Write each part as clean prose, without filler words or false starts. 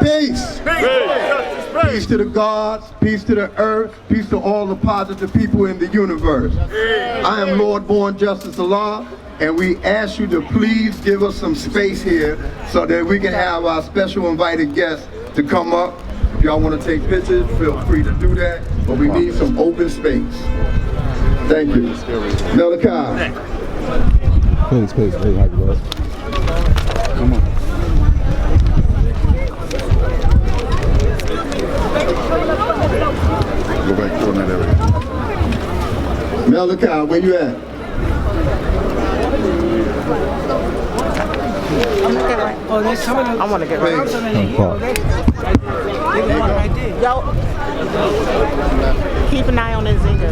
Peace. Peace to the gods, peace to the earth, peace to all the positive people in the universe. I am Lord Born Justice Allah, and we ask you to please give us some space here so that we can have our special invited guests to come up. If y'all want to take pictures, feel free to do that, but we need some open space. Thank you. Malachi. Please, how you doing? Come on. Go back to that area. Malachi, where you at? I want to get right. Yo, keep an eye on Nzinga.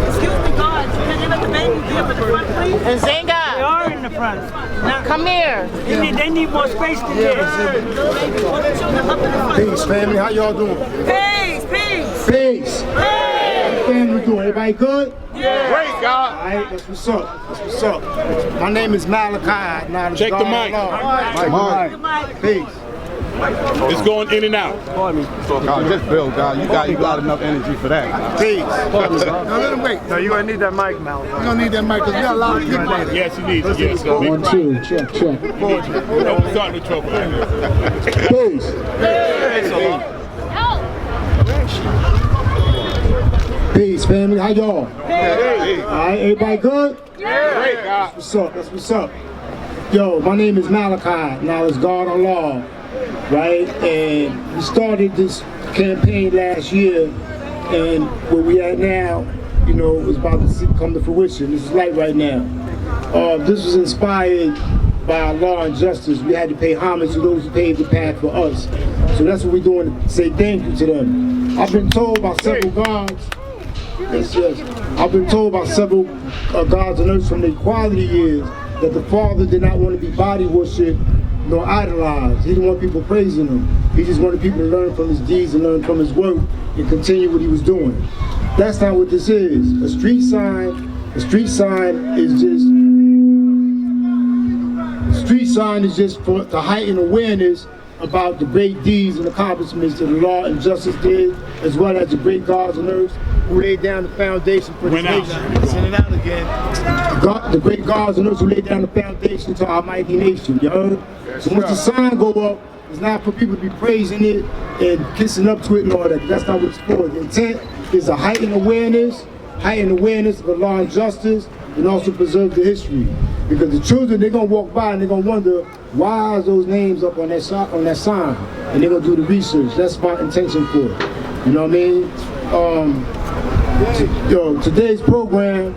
Excuse me, guys. Can you let the baby be up at the front, please? Nzinga! They are in the front. Now, come here. They need more space than this. Peace, family. How y'all doing? Peace. Peace. How family doing? Everybody good? Yeah. Great, God. All right, that's what's up. My name is Malachi. Check the mic. Mike. Peace. It's going in and out. Just Bill, God. You got enough energy for that. Peace. Now let him wait. No, you're going to need that mic, Malachi. You're going to need that mic because we got a lot of people. Yes, you need it. Yes, 1, 2, check. We're starting the trouble. Peace. Peace, family. How y'all? Hey. All right, everybody good? Yeah. Great, God. That's what's up. Yo, my name is Malachi. Now it's God on Law, right? And we started this campaign last year, and where we at now, you know, is about to come to fruition. This is light right now. This was inspired by our law and justice. We had to pay homage to those who paved the path for us. So that's what we're doing, to say thank you to them. I've been told by several gods, yes. I've been told by several gods and earths from the equality years that the Father did not want to be body worshipped nor idolized. He didn't want people praising him. He just wanted people to learn from his deeds and learn from his work and continue what he was doing. That's not what this is. A street sign is just for to heighten awareness about the great deeds and accomplishments that the law and justice did, as well as the great gods and earths who laid down the foundation for this nation. Send it out again. The great gods and earths who laid down the foundation to our mighty nation. You heard? So once the sign go up, it's not for people to be praising it and kissing up to it and all that. That's not what it's for. The intent is to heighten awareness of the law and justice, and also preserve the history. Because the children, they're gonna walk by and they're gonna wonder, why is those names up on that sign? And they're gonna do the research. That's my intention for it. You know what I mean? Today's program,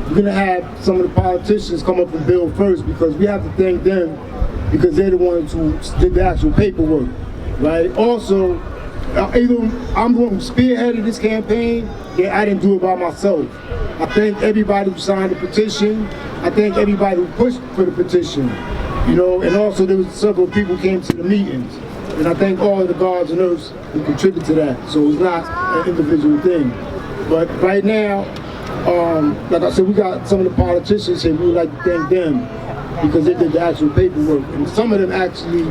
we're gonna have some of the politicians come up and build first, because we have to thank them, because they're the ones who did the actual paperwork, right? Also, either I'm the one who spearheaded this campaign, I didn't do it by myself. I thank everybody who signed the petition. I thank everybody who pushed for the petition. You know, and also there was several people who came to the meetings. And I thank all of the gods and earths who contributed to that. So it's not an individual thing. But right now, like I said, we got some of the politicians here. We would like to thank them because they did the actual paperwork. And some of them actually,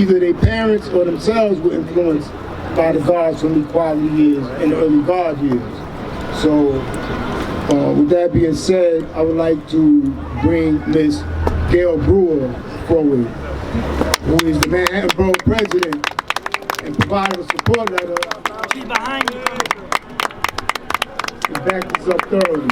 either their parents or themselves were influenced by the gods from the equality years and the early God years. So, with that being said, I would like to bring Miss Gail Brewer forward, who is the Manhattan Borough President and provided a support letter. She's behind you. To back this up thoroughly.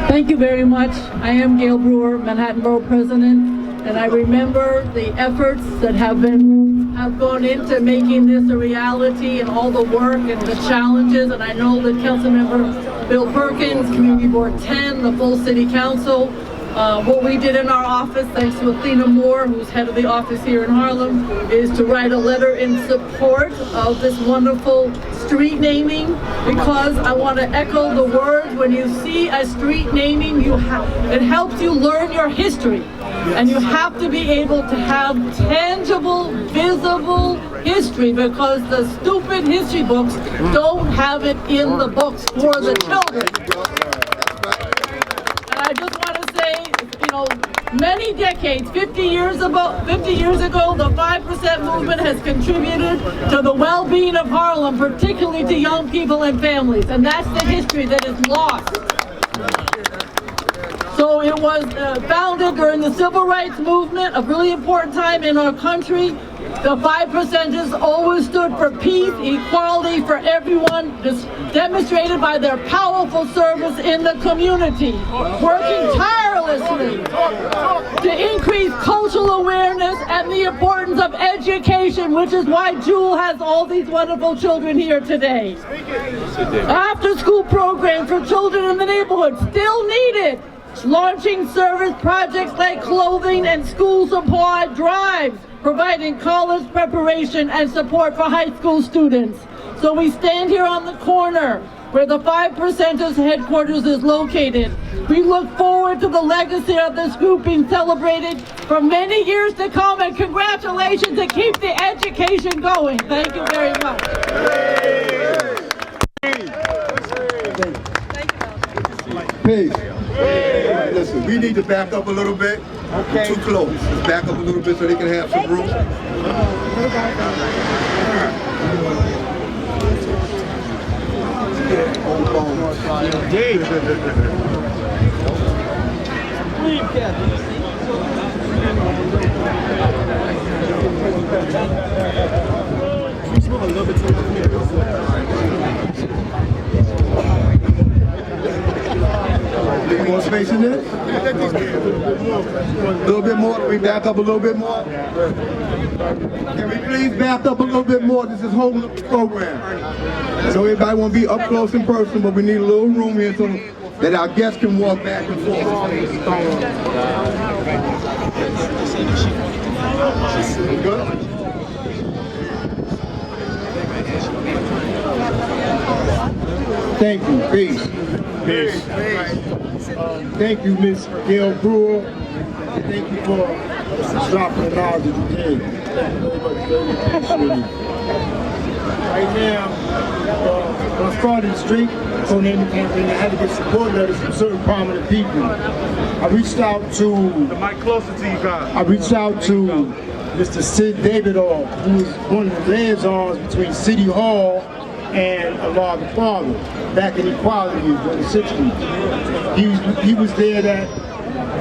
Thank you very much. I am Gail Brewer, Manhattan Borough President, and I remember the efforts that have gone into making this a reality, and all the work and the challenges. And I know that Councilmember Bill Perkins, Community Board 10, the full City Council, what we did in our office, thanks to Athena Moore, who's head of the office here in Harlem, is to write a letter in support of this wonderful street naming, because I want to echo the words, when you see a street naming, it helps you learn your history. And you have to be able to have tangible, visible history because the stupid history books don't have it in the books for the children. And I just want to say, you know, many decades, 50 years ago, the 5% movement has contributed to the well-being of Harlem, particularly to young people and families, and that's the history that is lost. So it was founded during the Civil Rights Movement, a really important time in our country. The 5%ers always stood for peace, equality for everyone, demonstrated by their powerful service in the community, working tirelessly to increase cultural awareness and the importance of education, which is why Jewel has all these wonderful children here today. After-school programs for children in the neighborhood still needed. Launching service projects like clothing and school supply drives, providing college preparation and support for high school students. So we stand here on the corner where the 5%ers headquarters is located. We look forward to the legacy of this group being celebrated for many years to come, and congratulations to keep the education going. Thank you very much. Peace. Listen, we need to back up a little bit. Okay. Too close. Let's back up a little bit so they can have some room. Any more space in there? A little bit more? Can we back up a little bit more? Can we please back up a little bit more? This is holding up the program. So everybody want to be up close and personal, but we need a little room here so that our guests can walk back and forth. Good? Thank you. Peace. Peace. Thank you, Miss Gail Brewer. Thank you for dropping the knowledge that you did. Thank you very much. Very appreciated. Right now, when I started the street co-naming campaign, I had to get support letters from certain prominent people. I reached out to The mic closer to you guys. I reached out to Mr. Sid Davidoff, who is one of the liaisons between City Hall and Allah the Father, back in equality years during the 60s. He was there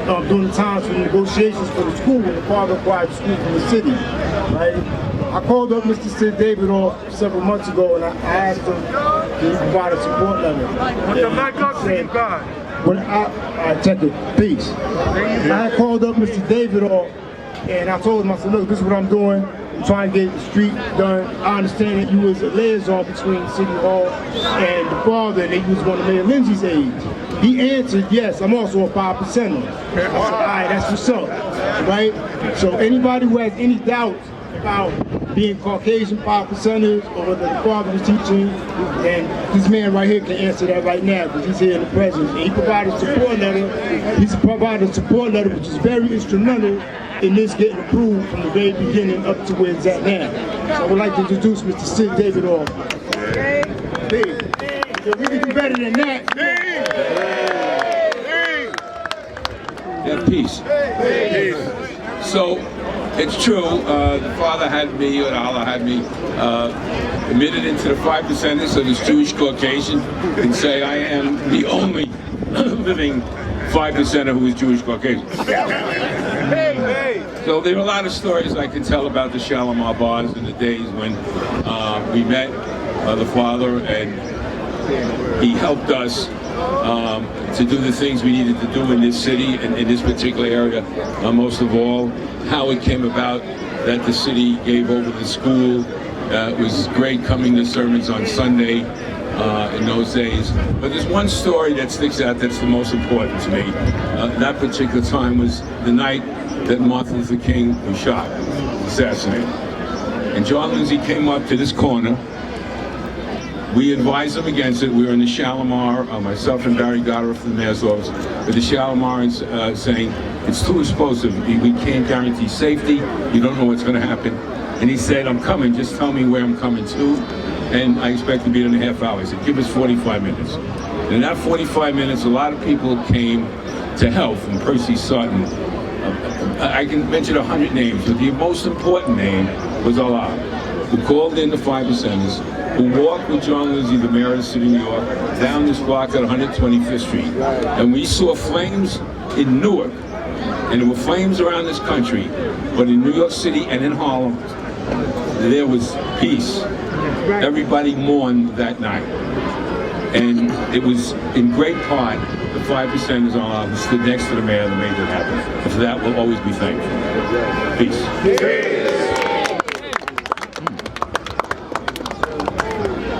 during the times for the negotiations for the school when the father acquired the school from the city, right? I called up Mr. Sid Davidoff several months ago and I asked him to provide a support letter. Put the mic up to you guys. When I check it, peace. I had called up Mr. Davidoff and I told him, I said, look, this is what I'm doing. I'm trying to get the street done. I understand that you was a liaison between City Hall and the father, and that you was going to Mayor Lindsay's age. He answered, yes, I'm also a 5%er. I said, all right, that's what's up, right? So anybody who has any doubts about being Caucasian 5%ers or whether the father was teaching, and this man right here can answer that right now because he's here in the presence. And he provided a support letter. He's provided a support letter which is very instrumental in this getting approved from the very beginning up to where it's at now. So I would like to introduce Mr. Sid Davidoff. If we can do better than that. Yeah, peace. So, it's true, the father had me, or Allah had me, admitted into the 5%ers of this Jewish Caucasian, and say I am the only living 5%er who is Jewish Caucasian. So there are a lot of stories I can tell about the Shalimar bars in the days when we met the father, and he helped us to do the things we needed to do in this city and in this particular area. Most of all, how it came about that the city gave over the school. It was great coming to sermons on Sunday in those days. But there's one story that sticks out that's the most important to me. That particular time was the night that Martin Luther King was shot, assassinated. And John Lindsay came up to this corner. We advised him against it. We were in the Shalimar, myself and Barry Goddard from the mayor's office, with the Shalimar saying, it's too explosive. We can't guarantee safety. You don't know what's going to happen. And he said, I'm coming, just tell me where I'm coming to. And I expect to be in a half hour. He said, give us 45 minutes. And in that 45 minutes, a lot of people came to help, from Percy Sutton. I can mention 100 names, but the most important name was Allah, who called in the 5%ers, who walked with John Lindsay, the mayor of the city of New York, down this block at 125th Street. And we saw flames in Newark, and there were flames around this country, but in New York City and in Harlem, there was peace. Everybody mourned that night. And it was in great part the 5%ers who stood next to the mayor that made it happen. And for that, we'll always be thankful. Peace.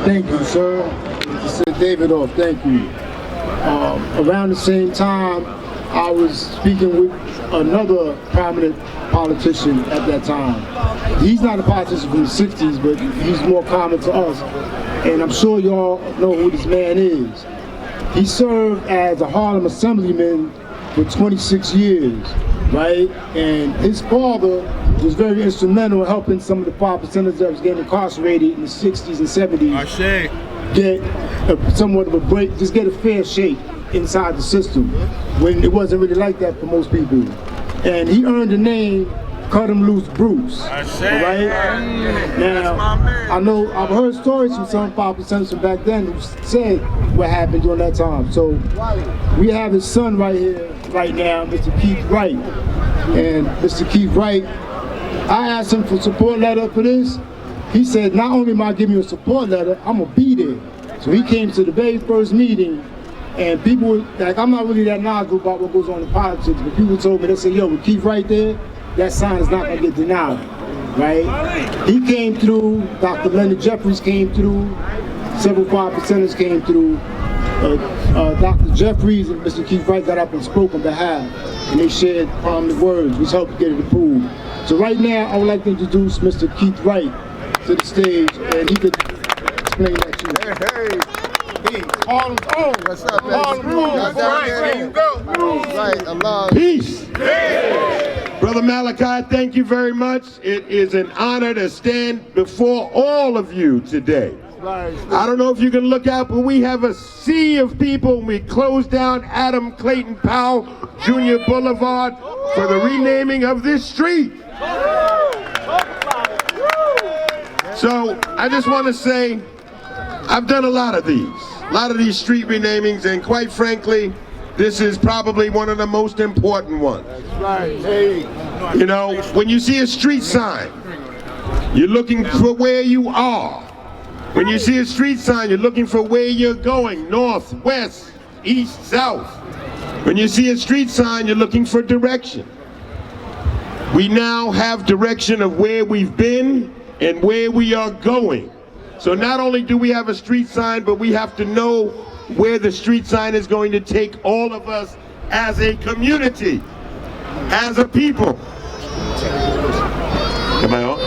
Thank you, sir. Mr. David off, thank you. Around the same time, I was speaking with another prominent politician at that time. He's not a politician from the 60s, but he's more common to us. And I'm sure y'all know who this man is. He served as a Harlem assemblyman for 26 years, right? And his father was very instrumental in helping some of the 5%ers that was getting incarcerated in the 60s and 70s get somewhat of a break, just get a fair shake inside the system, when it wasn't really like that for most people. And he earned the name Cut Him Loose Bruce, right? Now, I know I've heard stories from some 5%ers from back then who said what happened during that time. So we have his son right here, right now, Mr. Keith Wright. And Mr. Keith Wright, I asked him for a support letter for this. He said, not only am I giving you a support letter, I'm gonna be there. So he came to the very first meeting, and people, like, I'm not really that knowledgeable about what goes on in politics, but people told me, they said, yo, with Keith right there, that sign is not gonna get denied, right? He came through, Dr. Leonard Jeffries came through, several 5%ers came through. Dr. Jeffries and Mr. Keith Wright got up and spoke on behalf, and they shared prominent words, which helped get it approved. So right now, I would like to introduce Mr. Keith Wright to the stage, and he could explain that to you. Hey, Harlem's own. What's up, man? There you go. Right, Allah. Peace. Brother Malachi, thank you very much. It is an honor to stand before all of you today. I don't know if you can look out, but we have a sea of people. We closed down Adam Clayton Powell Jr. Boulevard for the renaming of this street. So I just want to say, I've done a lot of these street renamings, and quite frankly, this is probably one of the most important ones. You know, when you see a street sign, you're looking for where you are. When you see a street sign, you're looking for where you're going, north, west, east, south. When you see a street sign, you're looking for direction. We now have direction of where we've been and where we are going. So not only do we have a street sign, but we have to know where the street sign is going to take all of us as a community, as a people. Am I on?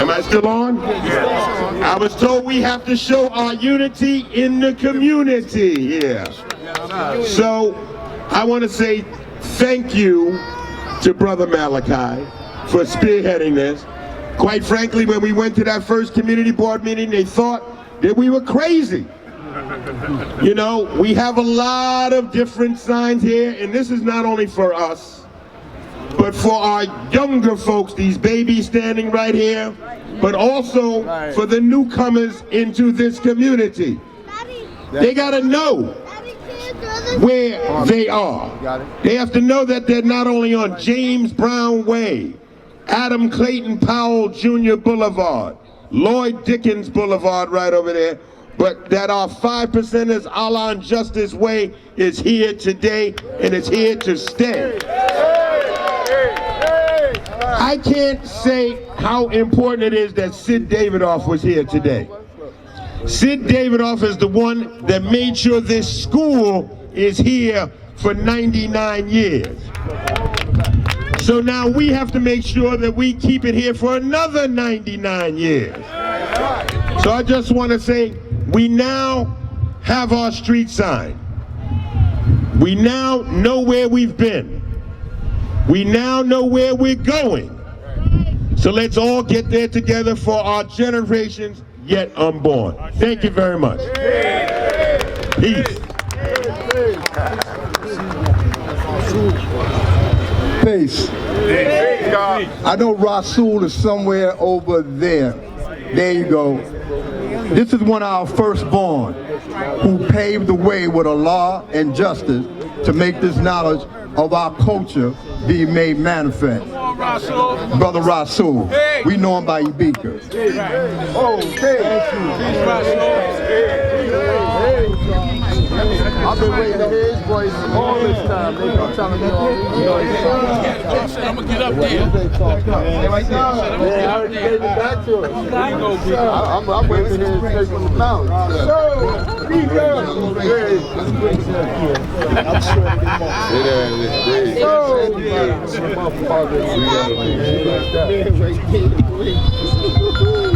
Am I still on? I was told we have to show our unity in the community here. So I want to say thank you to Brother Malachi for spearheading this. Quite frankly, when we went to that first community board meeting, they thought that we were crazy. You know, we have a lot of different signs here, and this is not only for us, but for our younger folks, these babies standing right here, but also for the newcomers into this community. They gotta know where they are. They have to know that they're not only on James Brown Way, Adam Clayton Powell Jr. Boulevard, Lloyd Dickens Boulevard right over there, but that our 5%ers Allah and Justice Way is here today, and it's here to stay. I can't say how important it is that Sid Davidoff was here today. Sid Davidoff is the one that made sure this school is here for 99 years. So now we have to make sure that we keep it here for another 99 years. So I just want to say, we now have our street sign. We now know where we've been. We now know where we're going. So let's all get there together for our generations yet unborn. Thank you very much. Peace. Peace. I know Rasul is somewhere over there. There you go. This is one of our firstborn who paved the way with a law and justice to make this knowledge of our culture be made manifest. Brother Rasul. We know him by Ibika. I've been waiting to hear his voice all this time. They've been telling me all this. I'm gonna get up there. I already gave it back to him. I'm waiting to hear him straight from the mouth.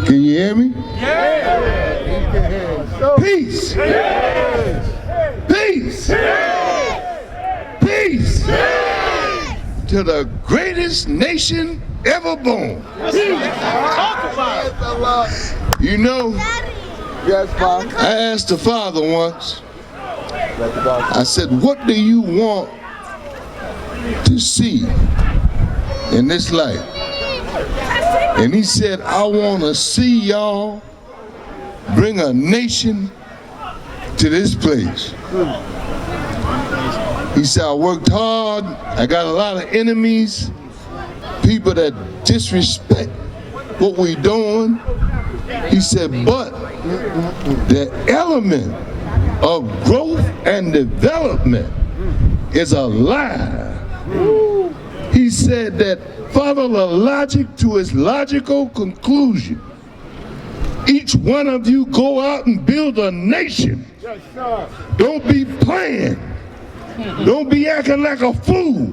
Can you hear me? Yeah. Peace. Peace. Peace. To the greatest nation ever born. You know, I asked the Father once, I said, what do you want to see in this life? And he said, I want to see y'all bring a nation to this place. He said, I worked hard, I got a lot of enemies, people that disrespect what we doing. He said, but the element of growth and development is alive. He said that follow the logic to its logical conclusion. Each one of you go out and build a nation. Don't be playing. Don't be acting like a fool.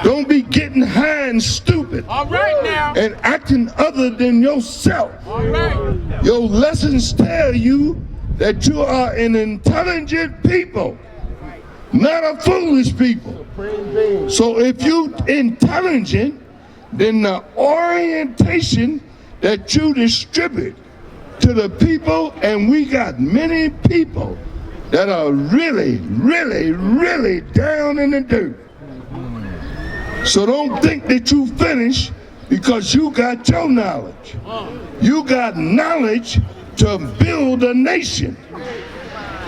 Don't be getting high and stupid. All right now. And acting other than yourself. All right. Your lessons tell you that you are an intelligent people, not a foolish people. So if you intelligent, then the orientation that you distribute to the people, and we got many people that are really, really, really down in the dirt. So don't think that you finished because you got your knowledge. You got knowledge to build a nation.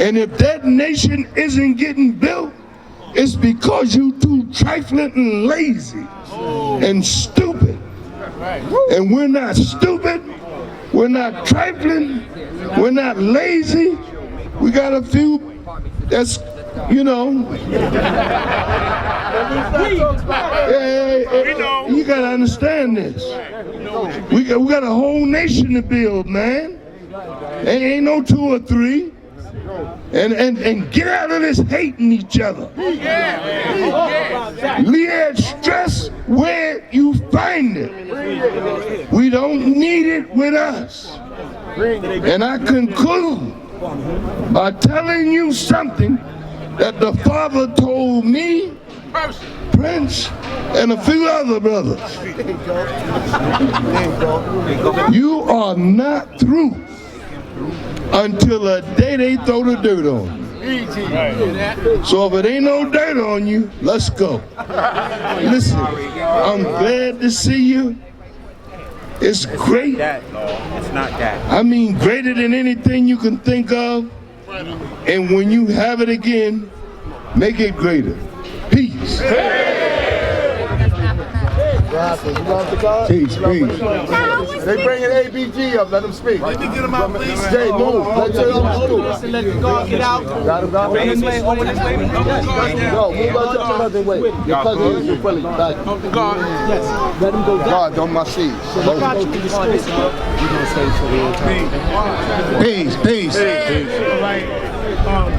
And if that nation isn't getting built, it's because you too trifling and lazy and stupid. And we're not stupid, we're not trifling, we're not lazy. We got a few that's, you know, you gotta understand this. We got a whole nation to build, man. Ain't no 2 or 3. And get out of this hating each other. Leave that stress where you find it. We don't need it with us. And I conclude by telling you something that the Father told me, Prince, and a few other brothers. You are not through until the day they throw the dirt on you. So if it ain't no dirt on you, let's go. Listen, I'm glad to see you. It's great. It's not that. I mean, greater than anything you can think of. And when you have it again, make it greater. Peace. Peace, peace. They bringing ABG up, let him speak. Let me get him out, please. Jay, move. Let the guard get out. Got him, got him. Over this way. No, move out your cousin way. Your cousin is Philly. Back. The guard. Yes. Let him go down. Guard, on my seat. Peace, peace. All right.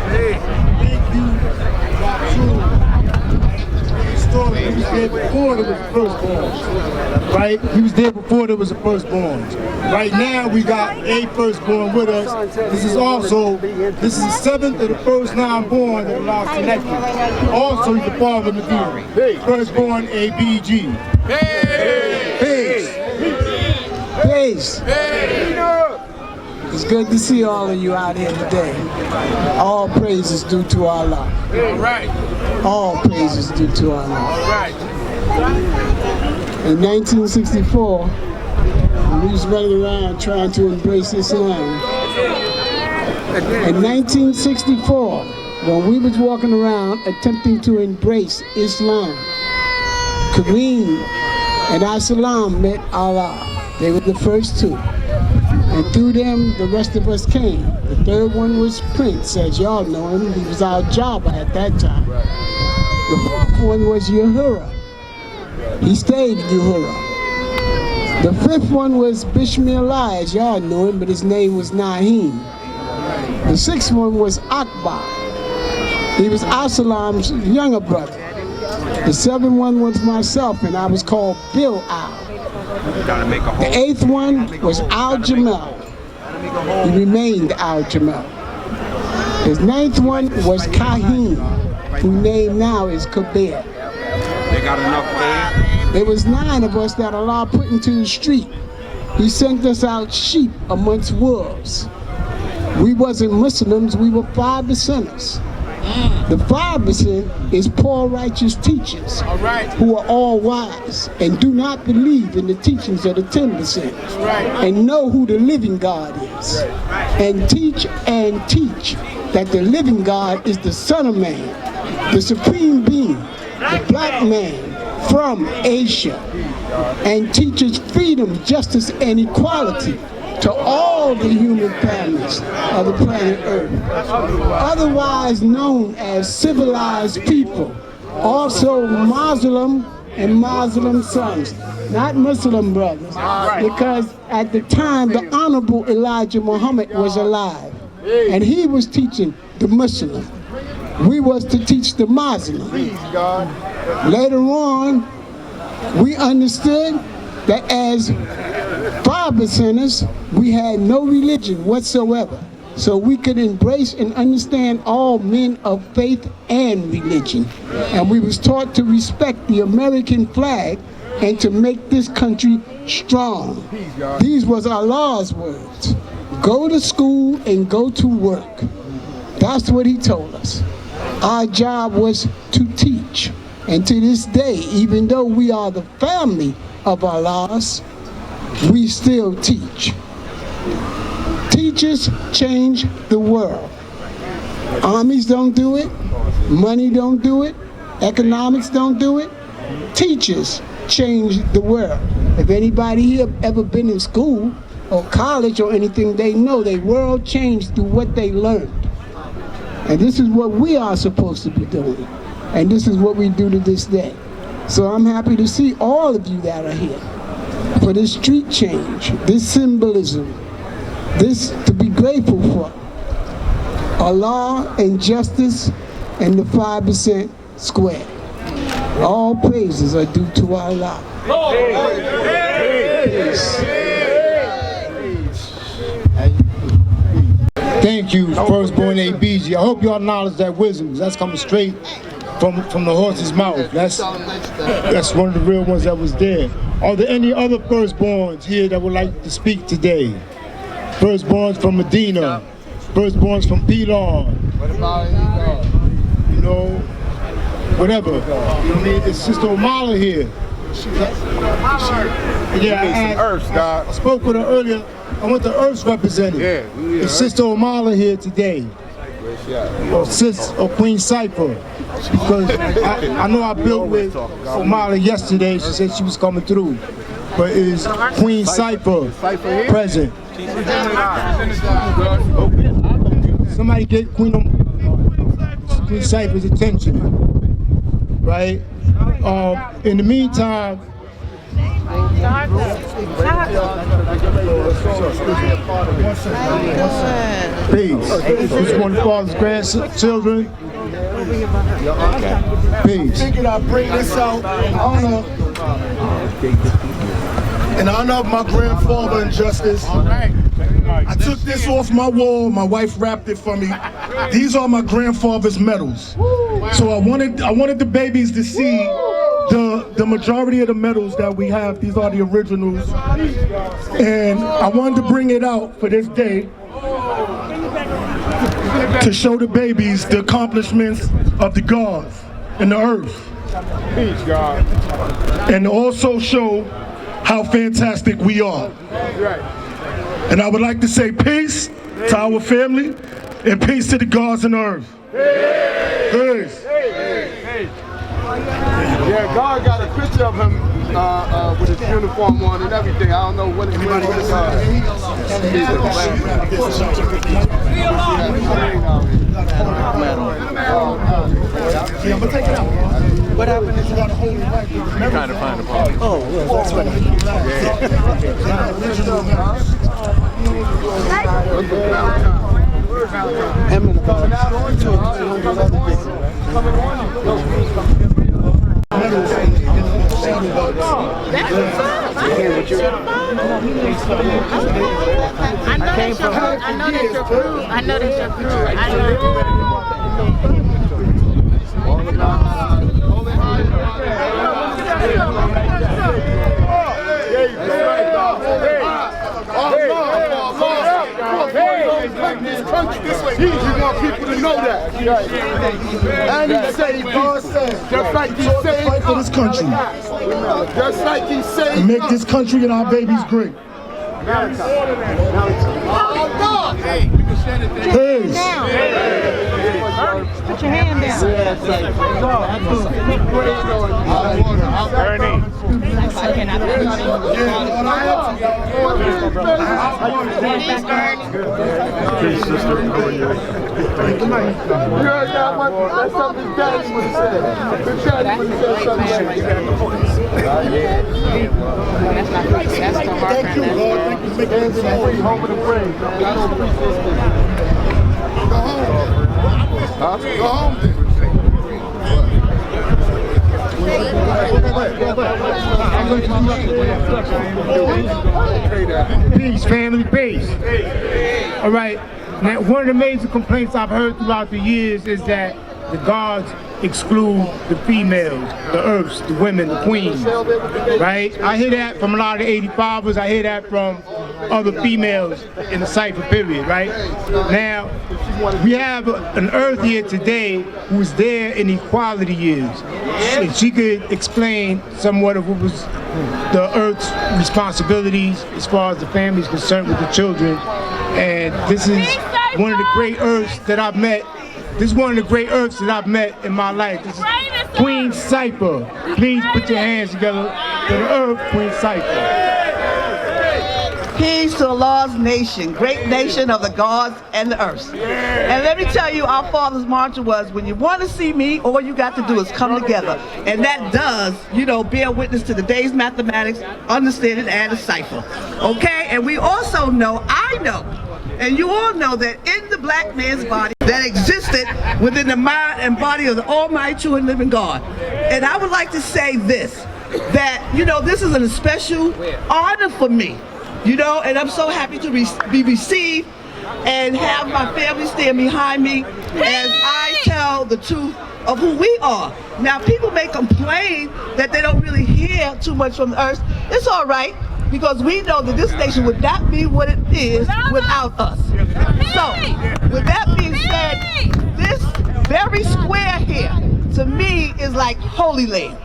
Thank you. He was there before there was a firstborn, right? He was there before there was a firstborn. Right now we got a firstborn with us. This is the 7th of the first 9 born that allows connected. Also he's the father of the firstborn ABG. Peace. Peace. It's good to see all of you out here today. All praise is due to Allah. All right. All praise is due to Allah. All right. In 1964, we was running around trying to embrace Islam. In 1964, when we was walking around attempting to embrace Islam, Kareem and As-Salam met Allah. They were the first two. And through them, the rest of us came. The third one was Prince, as y'all know him. He was our Jabba at that time. The fourth one was Uhura. He stayed in Uhura. The fifth one was Bismillah, as y'all know him, but his name was Naheem. The sixth one was Akbar. He was As-Salam's younger brother. The seventh one was myself, and I was called Bil-Al. The eighth one was Al-Jamal. He remained Al-Jamal. His ninth one was Kahim, whose name now is Kabir. They got enough air? There was 9 of us that Allah put into the street. He sent us out sheep amongst wolves. We wasn't Muslims, we were 5%ers. The 5% is poor righteous teachers who are all wise and do not believe in the teachings of the 10% and know who the living God is and teach that the living God is the Son of Man, the supreme being, the black man from Asia, and teaches freedom, justice, and equality to all the human families of the planet Earth, otherwise known as civilized people, also Muslim and Muslim sons, not Muslim brothers, because at the time the Honorable Elijah Muhammad was alive, and he was teaching the Muslim. We was to teach the Muslim. Later on, we understood that as 5%ers, we had no religion whatsoever. So we could embrace and understand all men of faith and religion. And we was taught to respect the American flag and to make this country strong. These was Allah's words. Go to school and go to work. That's what he told us. Our job was to teach. And to this day, even though we are the family of Allah's, we still teach. Teachers change the world. Armies don't do it. Money don't do it. Economics don't do it. Teachers change the world. If anybody here ever been in school or college or anything, they know their world changed through what they learned. And this is what we are supposed to be doing. And this is what we do to this day. So I'm happy to see all of you that are here for this street change, this symbolism, this to be grateful for. Allah and justice and the 5% square. All praises are due to Allah. Thank you, Firstborn ABG. I hope y'all acknowledge that wisdom, 'cause that's coming straight from the horse's mouth. That's one of the real ones that was there. Are there any other firstborns here that would like to speak today? Firstborns from Medina, firstborns from Pilon. What about you know, whatever. You know what I mean? It's Sister Omala here. I spoke with her earlier. I want the Earth's representative. It's Sister Omala here today. Or Queen Cipher. Because I know I built with Omala yesterday. She said she was coming through. But is Queen Cipher present? Somebody get Queen Cipher's attention. Right? In the meantime, peace. This is one of the father's grandchildren. Peace. I figured I'd bring this out in honor of my grandfather and justice. I took this off my wall. My wife wrapped it for me. These are my grandfather's medals. So I wanted the babies to see The majority of the medals that we have, these are the originals. And I wanted to bring it out for this day to show the babies the accomplishments of the gods and the earth. Peace, God. And also show how fantastic we are. And I would like to say peace to our family and peace to the gods and the earth. Peace. Yeah, God got a picture of him with his uniform on and everything. I don't know what it is. What happened is trying to find the ball. Oh, well, that's right. I'm in about 200 other people. I know that you're crew. I know that you're crew. I know. You want people to know that. And he saved us, just like he saved Fight for this country. Just like he saved And make this country and our babies great. Peace. Put your hand down. Peace, sister. How are you? You heard that one? That's something Daddy would have said. His daddy would have said something like That's the marker. Thank you, Lord. Thank you for making this free. home of the brave. I don't appreciate this. Go home. Huh? Go home then. Peace, family, peace. All right. Now, one of the major complaints I've heard throughout the years is that the gods exclude the females, the earths, the women, the queens, right? I hear that from a lot of the 85ers. I hear that from other females in the Cipher period, right? Now, we have an earth here today who's there in equality years. And she could explain somewhat of what was the earth's responsibilities as far as the family is concerned with the children. And this is one of the great earths that I've met. This is one of the great earths that I've met in my life. This is Queen Cipher. Please put your hands together for the earth, Queen Cipher. Peace to the Lord's nation, great nation of the gods and the earth. And let me tell you, our father's mantra was, when you want to see me, all you got to do is come together. And that does, you know, bear witness to the day's mathematics, understanding, and a cipher. Okay? And we also know, I know, and you all know that in the black man's body that existed within the mind and body of the almighty true and living God. And I would like to say this, that, you know, this is a special honor for me. You know, and I'm so happy to be received and have my family stand behind me as I tell the truth of who we are. Now, people may complain that they don't really hear too much from the earth. It's all right, because we know that this nation would not be what it is without us. So, with that being said, this very square here, to me, is like Holy Land.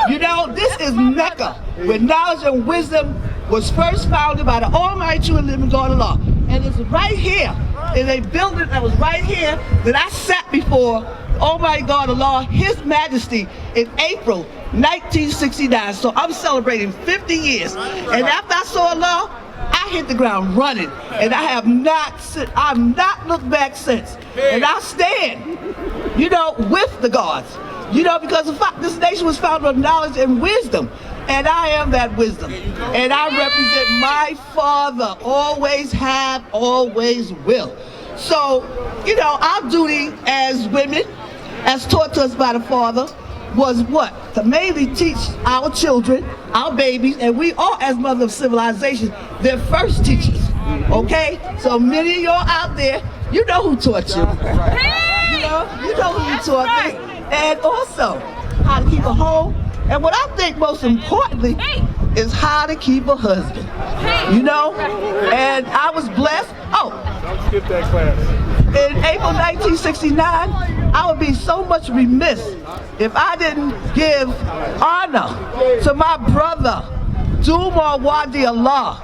You know, this is Mecca, where knowledge and wisdom was first founded by the almighty true and living God of law. And it's right here, in a building that was right here, that I sat before almighty God of law, His Majesty, in April 1969. So I'm celebrating 50 years. And after I saw Allah, I hit the ground running. And I've not looked back since. And I stand, you know, with the gods. You know, because this nation was founded on knowledge and wisdom. And I am that wisdom. And I represent my father. Always have, always will. So, you know, our duty as women, as taught to us by the Father, was what? To mainly teach our children, our babies, and we all, as mothers of civilization, their first teachers. Okay? So many of y'all out there, you know who taught you. You know who taught this. And also, how to keep a home, And what I think most importantly is how to keep a husband. You know? And I was blessed. Oh. Don't skip that class. In April 1969, I would be so much remiss if I didn't give honor to my brother, Dumar Wadi Allah,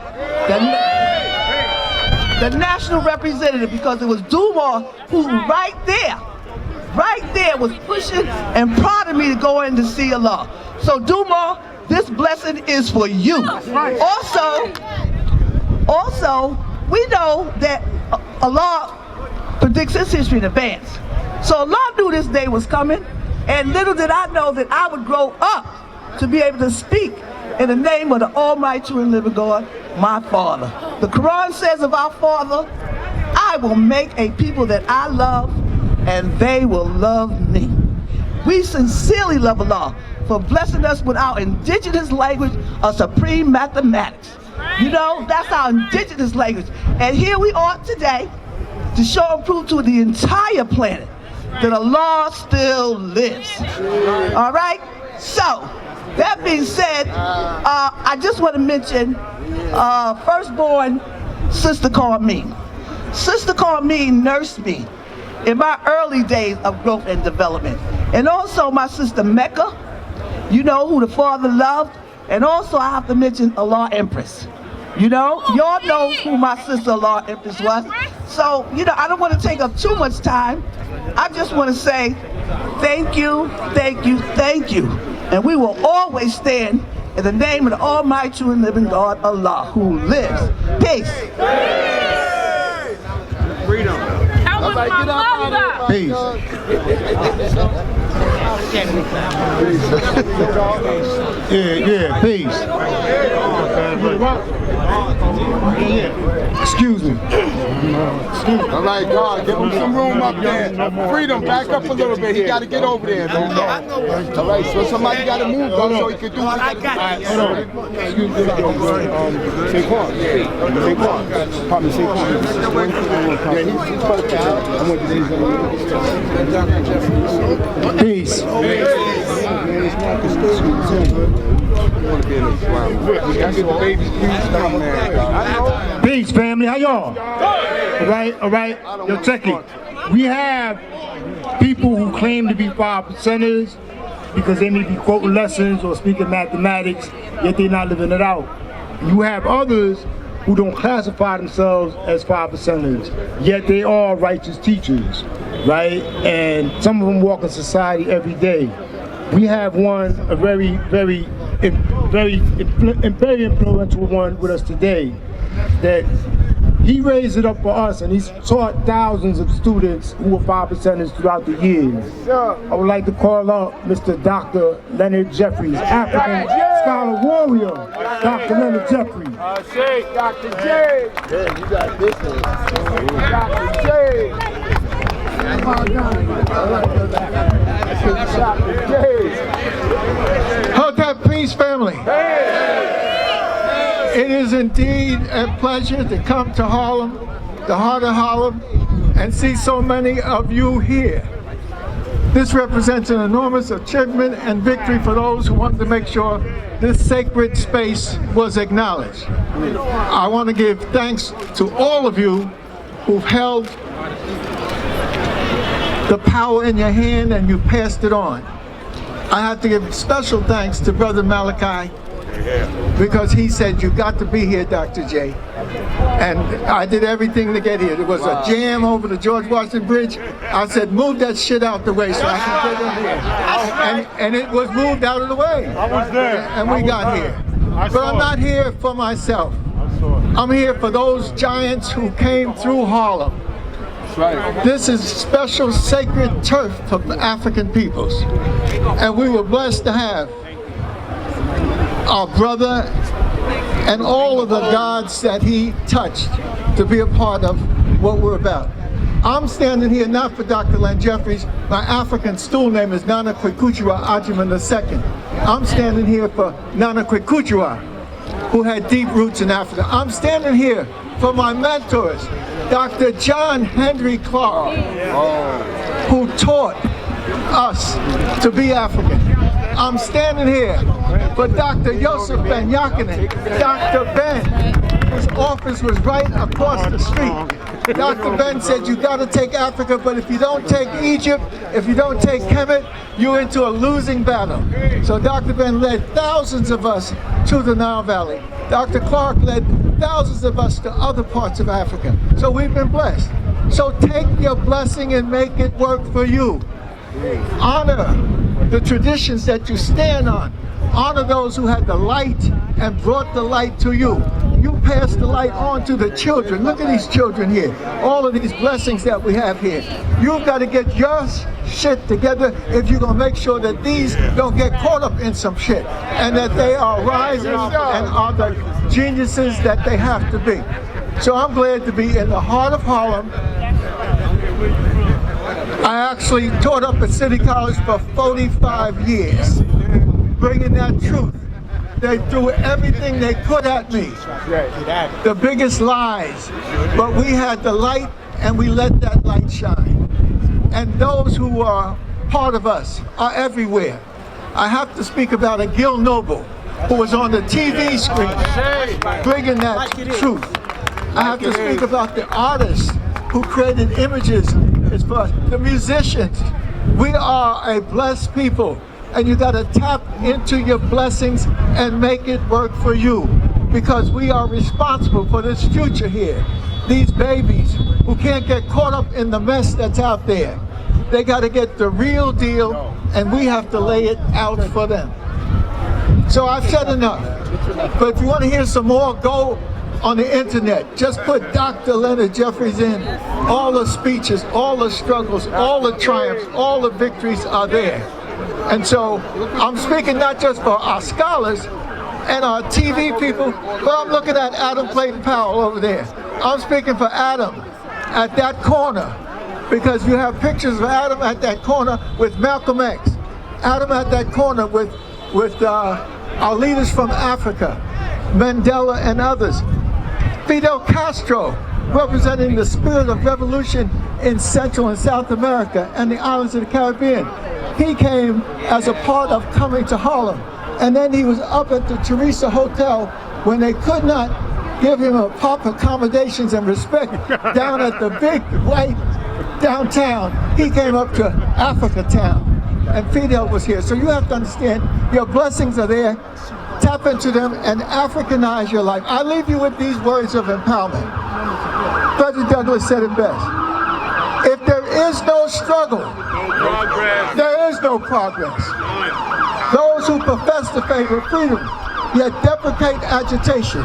the national representative, because it was Dumar who right there was pushing and prodding me to go in to see Allah. So Dumar, this blessing is for you. Also, we know that Allah predicts his history in advance. So Allah knew this day was coming, and little did I know that I would grow up to be able to speak in the name of the Almighty true and living God, my Father. The Quran says of our Father, I will make a people that I love, and they will love me. We sincerely love Allah for blessing us with our indigenous language of supreme mathematics. You know, that's our indigenous language. And here we are today to show and prove to the entire planet that Allah still lives. All right? So, that being said, I just want to mention Firstborn, Sister Carmine. Sister Carmine nursed me in my early days of growth and development. And also my sister Mecca, you know, who the Father loved. And also I have to mention Allah Empress. You know, y'all know who my sister Allah Empress was. So, you know, I don't want to take up too much time. I just want to say thank you, thank you, thank you. And we will always stand in the name of the Almighty true and living God, Allah, who lives. Peace. Freedom. That was my mother. Peace. Yeah, peace. Excuse me. All right, God, give him some room up there. Freedom, back up a little bit. He got to get over there, man. All right, so somebody got to move, though, so he can do what he got to do. Hold on. Excuse me. Saquon. Pardon me, Saquon. Yeah, he's supposed to. I want to say Peace. Peace, family. How y'all? All right. Yo, check it. We have people who claim to be 5%ers because they may be quoting lessons or speaking mathematics, yet they're not living it out. You have others who don't classify themselves as 5%ers, yet they are righteous teachers, right? And some of them walk in society every day. We have one, a very influential one with us today, that he raised it up for us, and he's taught thousands of students who are 5%ers throughout the years. I would like to call out Mr. Dr. Leonard Jeffries, African scholar warrior, Dr. Leonard Jeffries. Say, Dr. J. Yeah, you got this one. Dr. J. Hug that peace, family. It is indeed a pleasure to come to Harlem, the heart of Harlem, and see so many of you here. This represents an enormous achievement and victory for those who wanted to make sure this sacred space was acknowledged. I want to give thanks to all of you who've held the power in your hand and you passed it on. I have to give special thanks to Brother Malachi, because he said, you got to be here, Dr. J. And I did everything to get here. There was a jam over the George Washington Bridge. I said, move that shit out the way so I can get in here. And it was moved out of the way. I was there. And we got here. But I'm not here for myself. I'm here for those giants who came through Harlem. This is special sacred turf for African peoples. And we were blessed to have our brother and all of the gods that he touched to be a part of what we're about. I'm standing here not for Dr. Len Jeffries. My African stool name is Nana Kwekuchua Ajuman II. I'm standing here for Nana Kwekuchua, who had deep roots in Africa. I'm standing here for my mentors, Dr. John Henry Clark, who taught us to be African. I'm standing here for Dr. Yosef Ben Yakinen. Dr. Ben, his office was right across the street. Dr. Ben said, you got to take Africa, but if you don't take Egypt, if you don't take Kemet, you're into a losing battle. So Dr. Ben led thousands of us to the Nile Valley. Dr. Clark led thousands of us to other parts of Africa. So we've been blessed. So take your blessing and make it work for you. Honor the traditions that you stand on. Honor those who had the light and brought the light to you. You pass the light on to the children. Look at these children here. All of these blessings that we have here. You've got to get your shit together if you're going to make sure that these don't get caught up in some shit and that they are rising and are the geniuses that they have to be. So I'm glad to be in the heart of Harlem. I actually taught up at City College for 45 years, bringing that truth. They threw everything they could at me, the biggest lies, but we had the light and we let that light shine. And those who are part of us are everywhere. I have to speak about a Gil Noble who was on the TV screen bringing that truth. I have to speak about the artists who created images as far as the musicians. We are a blessed people, and you got to tap into your blessings and make it work for you, because we are responsible for this future here. These babies who can't get caught up in the mess that's out there, they got to get the real deal, and we have to lay it out for them. So I've said enough, but if you want to hear some more, go on the internet. Just put Dr. Leonard Jeffries in. All the speeches, all the struggles, all the triumphs, all the victories are there. And so I'm speaking not just for our scholars and our TV people, but I'm looking at Adam Clayton Powell over there. I'm speaking for Adam at that corner, because you have pictures of Adam at that corner with Malcolm X, Adam at that corner with our leaders from Africa, Mandela and others. Fidel Castro, representing the spirit of revolution in Central and South America and the islands of the Caribbean. He came as a part of coming to Harlem. And then he was up at the Teresa Hotel when they could not give him a proper accommodations and respect down at the big white downtown. He came up to Africa Town, and Fidel was here. So you have to understand, your blessings are there. Tap into them and Africanize your life. I leave you with these words of empowerment. Frederick Douglass said it best. If there is no struggle, there is no progress. Those who profess the favor of freedom, yet deprecate agitation.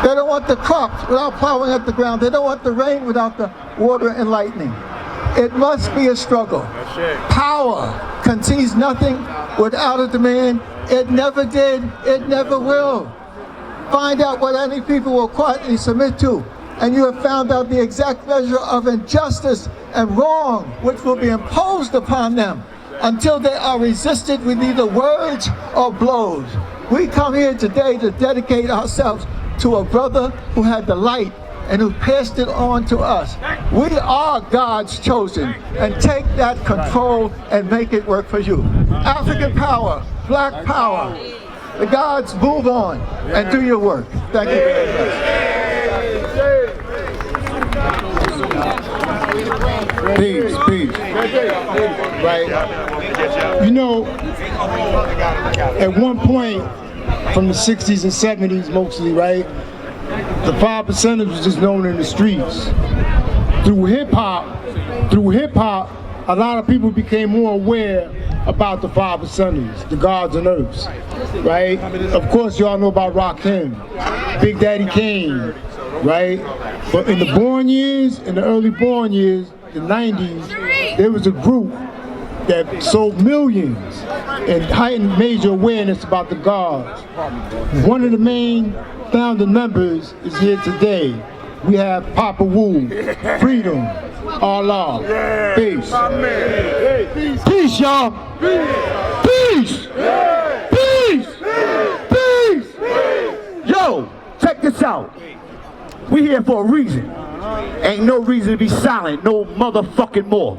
They don't want the crops without plowing up the ground. They don't want the rain without the water and lightning. It must be a struggle. Power concedes nothing without a demand. It never did, it never will. Find out what any people will quietly submit to, and you have found out the exact measure of injustice and wrong which will be imposed upon them until they are resisted with either words or blows. We come here today to dedicate ourselves to a brother who had the light and who passed it on to us. We are God's chosen, and take that control and make it work for you. African power, black power. The gods, move on and do your work. Thank you very much. Peace, peace. Right. You know, at one point from the 60s and 70s mostly, right, the 5%ers was just known in the streets. Through hip hop, a lot of people became more aware about the 5%ers, the gods and earths, right? Of course, y'all know about Rakim, Big Daddy Kane, right? But in the born years, in the early born years, the 90s, there was a group that sold millions and heightened major awareness about the gods. One of the main founding members is here today. We have Papa Wu, Freedom, Allah, peace. Peace, y'all. Peace. Peace. Peace. Yo, check this out. We here for a reason. Ain't no reason to be silent, no motherfucking more.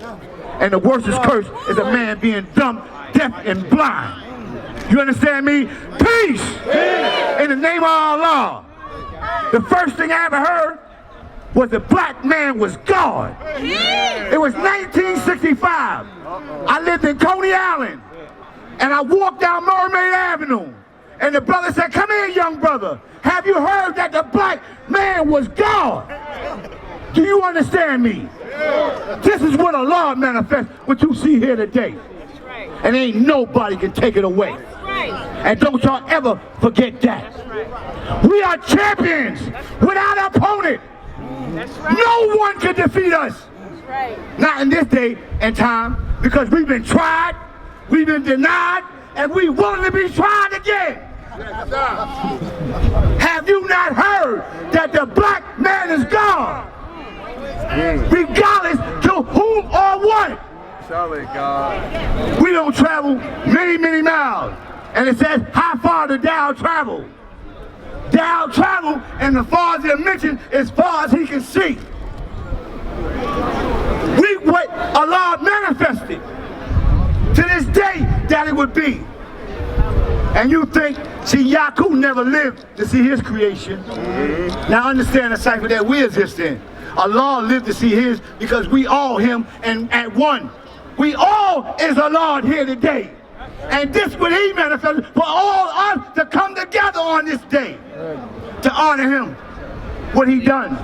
And the worstest curse is a man being dumped deaf and blind. You understand me? Peace! In the name of Allah. The first thing I ever heard was the black man was God. It was 1965. I lived in Coney Island, and I walked down Mermaid Avenue, and the brother said, "Come here, young brother. Have you heard that the black man was God?" Do you understand me? This is what Allah manifests, what you see here today. And ain't nobody can take it away. And don't y'all ever forget that. We are champions without opponent. No one can defeat us. Not in this day and time, because we've been tried, we've been denied, and we willing to be tried again. Have you not heard that the black man is God? Regardless to whom or what. We don't travel many, many miles. And it says, how far did thou travel? Thou travel, and as far as it mentioned, as far as he can see. What Allah manifested to this day that it would be. And you think, see, Yaqub never lived to see his creation. Now understand the cipher that we exist in. Allah lived to see his because we all him and at one. We all is Allah here today. And this what he manifested for all us to come together on this day to honor him. What he done.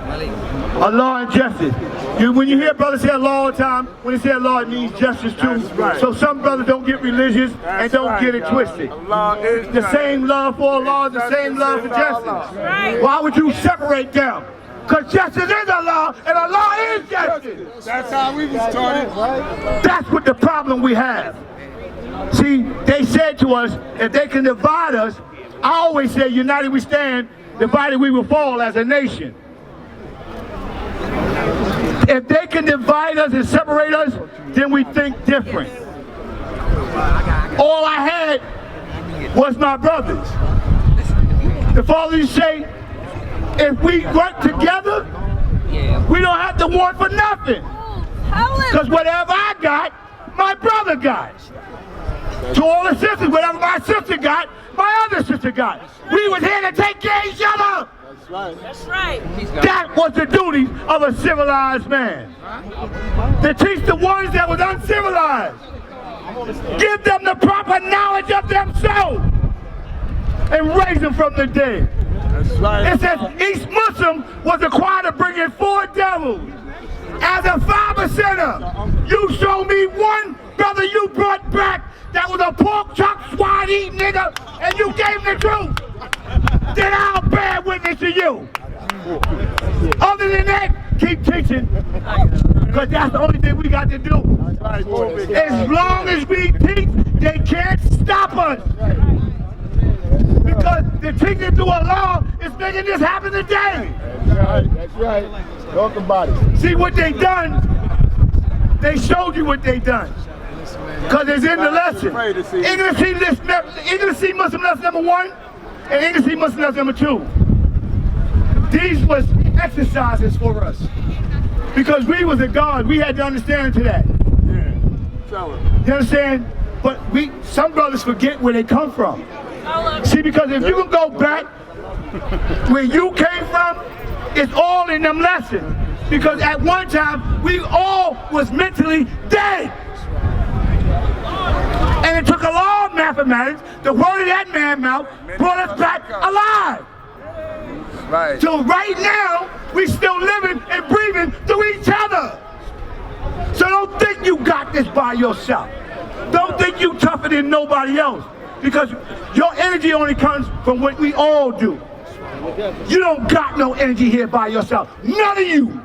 Allah and justice. When you hear brothers say Allah all the time, when they say Allah, it means justice too. Right. So some brothers don't get religious and don't get it twisted. The same love for Allah is the same love for justice. Why would you separate them? Because justice is Allah and Allah is justice. That's how we was started. That's what the problem we have. See, they said to us, if they can divide us, I always say, united we stand, divided we will fall as a nation. If they can divide us and separate us, then we think different. All I had was my brothers. The Father used to say, if we work together, we don't have to want for nothing. Because whatever I got, my brother got. To all the sisters, whatever my sister got, my other sister got. We was here to take care of each other. That's right. That's right. That was the duty of a civilized man. To teach the ones that was uncivilized. Give them the proper knowledge of themselves. And raise them from the dead. That's right. It says each Muslim was required to bring in 4 devils. As a 5%er, you show me one brother you brought back that was a pork chop swine eating nigga, and you gave him the truth, then I'll bear witness to you. Other than that, keep teaching, because that's the only thing we got to do. As long as we teach, they can't stop us. Because the teaching through Allah is making this happen today. That's right, that's right. Talk about it. See what they done? They showed you what they done. Because it's in the lesson. English C Muslim lesson number 1 and English C Muslim lesson number 2. These was exercises for us. Because we was a God, we had to understand to that. You understand? But some brothers forget where they come from. See, because if you can go back where you came from, it's all in them lessons. Because at one time, we all was mentally dead. And it took a law of mathematics, the word of that man's mouth, brought us back alive. Right. So right now, we still living and breathing through each other. So don't think you got this by yourself. Don't think you tougher than nobody else. Because your energy only comes from what we all do. You don't got no energy here by yourself. None of you.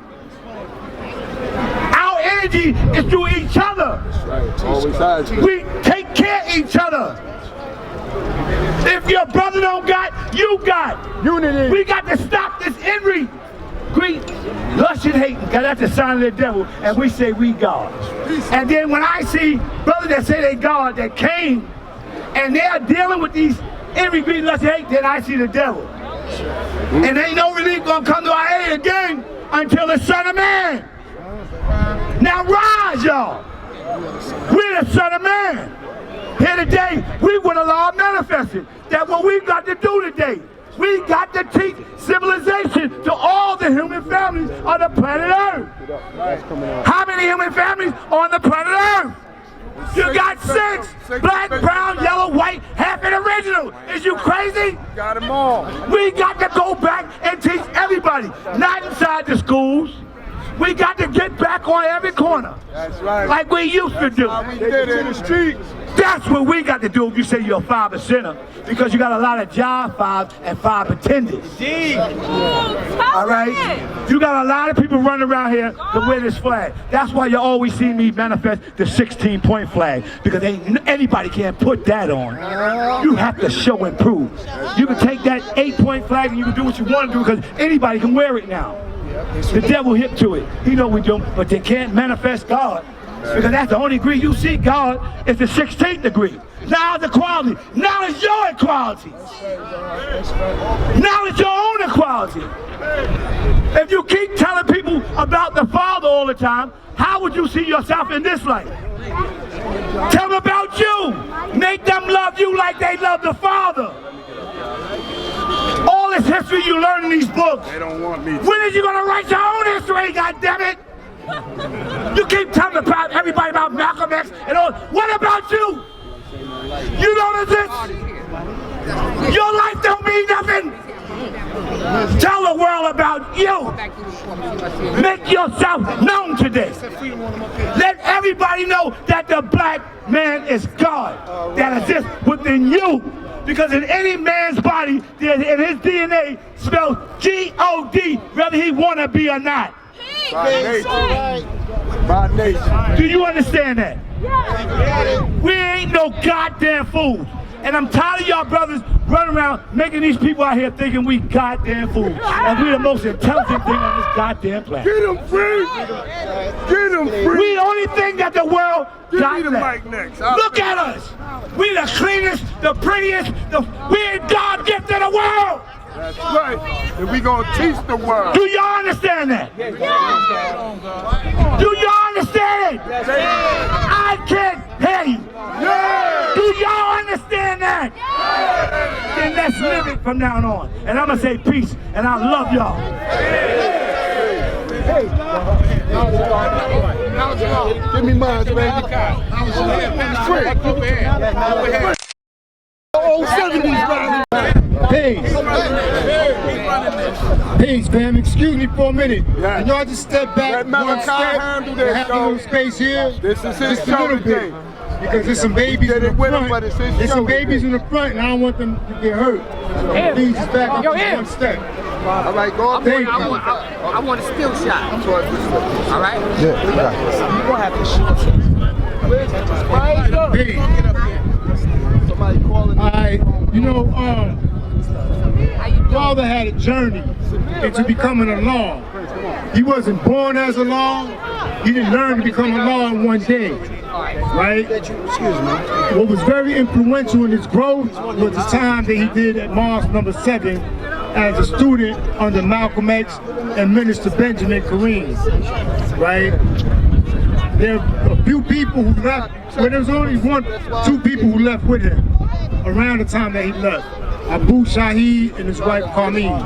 Our energy is through each other. Right. Always has. We take care of each other. If your brother don't got, you got. Unity. We got to stop this envy, greed, lust and hate. Because that's the sign of the devil. And we say we God. And then when I see brothers that say they God that came and they are dealing with these envy, greed, lust and hate, then I see the devil. And ain't no relief gonna come to our aid again until the Son of Man. Now rise, y'all. We're the Son of Man. Here today, we want a law manifested. That what we got to do today, we got to teach civilization to all the human families on the planet Earth. How many human families on the planet Earth? You got 6, black, brown, yellow, white, half an original. Is you crazy? Got them all. We got to go back and teach everybody, not inside the schools. We got to get back on every corner. That's right. Like we used to do. We did it in the streets. That's what we got to do if you say you're a 5%er. Because you got a lot of job 5 and 5 pretenders. All right? You got a lot of people running around here to wear this flag. That's why you always see me manifest the 16-point flag. Because anybody can't put that on. You have to show and prove. You can take that 8-point flag and you can do what you want to do because anybody can wear it now. The devil hip to it. He know we do, but they can't manifest God. Because that's the only degree you see God is the 16th degree. Now it's equality. Now it's your equality. Now it's your own equality. If you keep telling people about the Father all the time, how would you see yourself in this life? Tell them about you. Make them love you like they love the Father. All this history you learn in these books. They don't want me to. When are you going to write your own history, goddammit? You keep telling about everybody about Malcolm X and all. What about you? You don't exist. Your life don't mean nothing. Tell the world about you. Make yourself known today. Let everybody know that the black man is God that exists within you. Because in any man's body, in his DNA spells G-O-D, whether he want to be or not. By nature. By nature. Do you understand that? We ain't no goddamn fools. And I'm tired of y'all brothers running around making these people out here thinking we goddamn fools. And we the most intelligent thing on this goddamn planet. Get them free. Get them free. We the only thing that the world got left. Next. Look at us. We the cleanest, the prettiest, we're God gift of the world. That's right. And we gonna teach the world. Do y'all understand that? Do y'all understand it? I can't hear you. Do y'all understand that? Then let's live it from now on. And I'm gonna say peace, and I love y'all. Give me mine, baby. Old 70s, brother. Peace. Peace, fam. Excuse me for a minute. And y'all just step back one step and have a little space here. This is his just a little bit. Because there's some babies in the front. There's some babies in the front, and I don't want them to get hurt. So please just back up just one step. All right, go up. Thank you. I want a still shot. All right? Yeah. You gonna have to shoot. Peace. All right, you know, Father had a journey into becoming a law. He wasn't born as a law. He didn't learn to become a law in one day, right? Excuse me. What was very influential in his growth was the time that he did at Mosque number 7 as a student under Malcolm X and Minister Benjamin Kareem, right? There are a few people who left, well, there was only 2 people who left with him around the time that he left. Abu Shahid and his wife Carmine,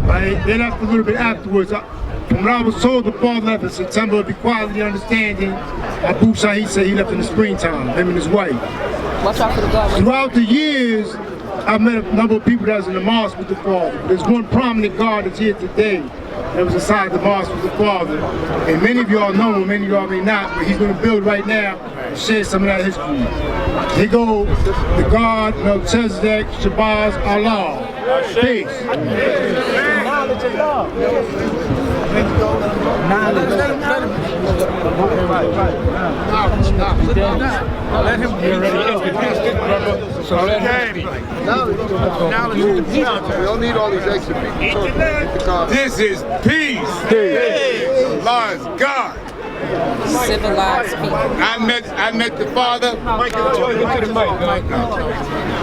right? They left a little bit afterwards. From what I was told, the father left in September of Equality Understanding. Abu Shahid said he left in the springtime, him and his wife. Watch out for the guard. Throughout the years, I met a number of people that was in the mosque with the father. There's one prominent guard that's here today that was inside the mosque with the father. And many of y'all know him, many of y'all may not, but he's going to build right now and share some of that history. Here go the God, Melchizedek, Shabazz, Allah. Peace. Knowledge and love. Let him be We don't need all these extra people. This is peace. Lord's God. Civilized people. I met the father.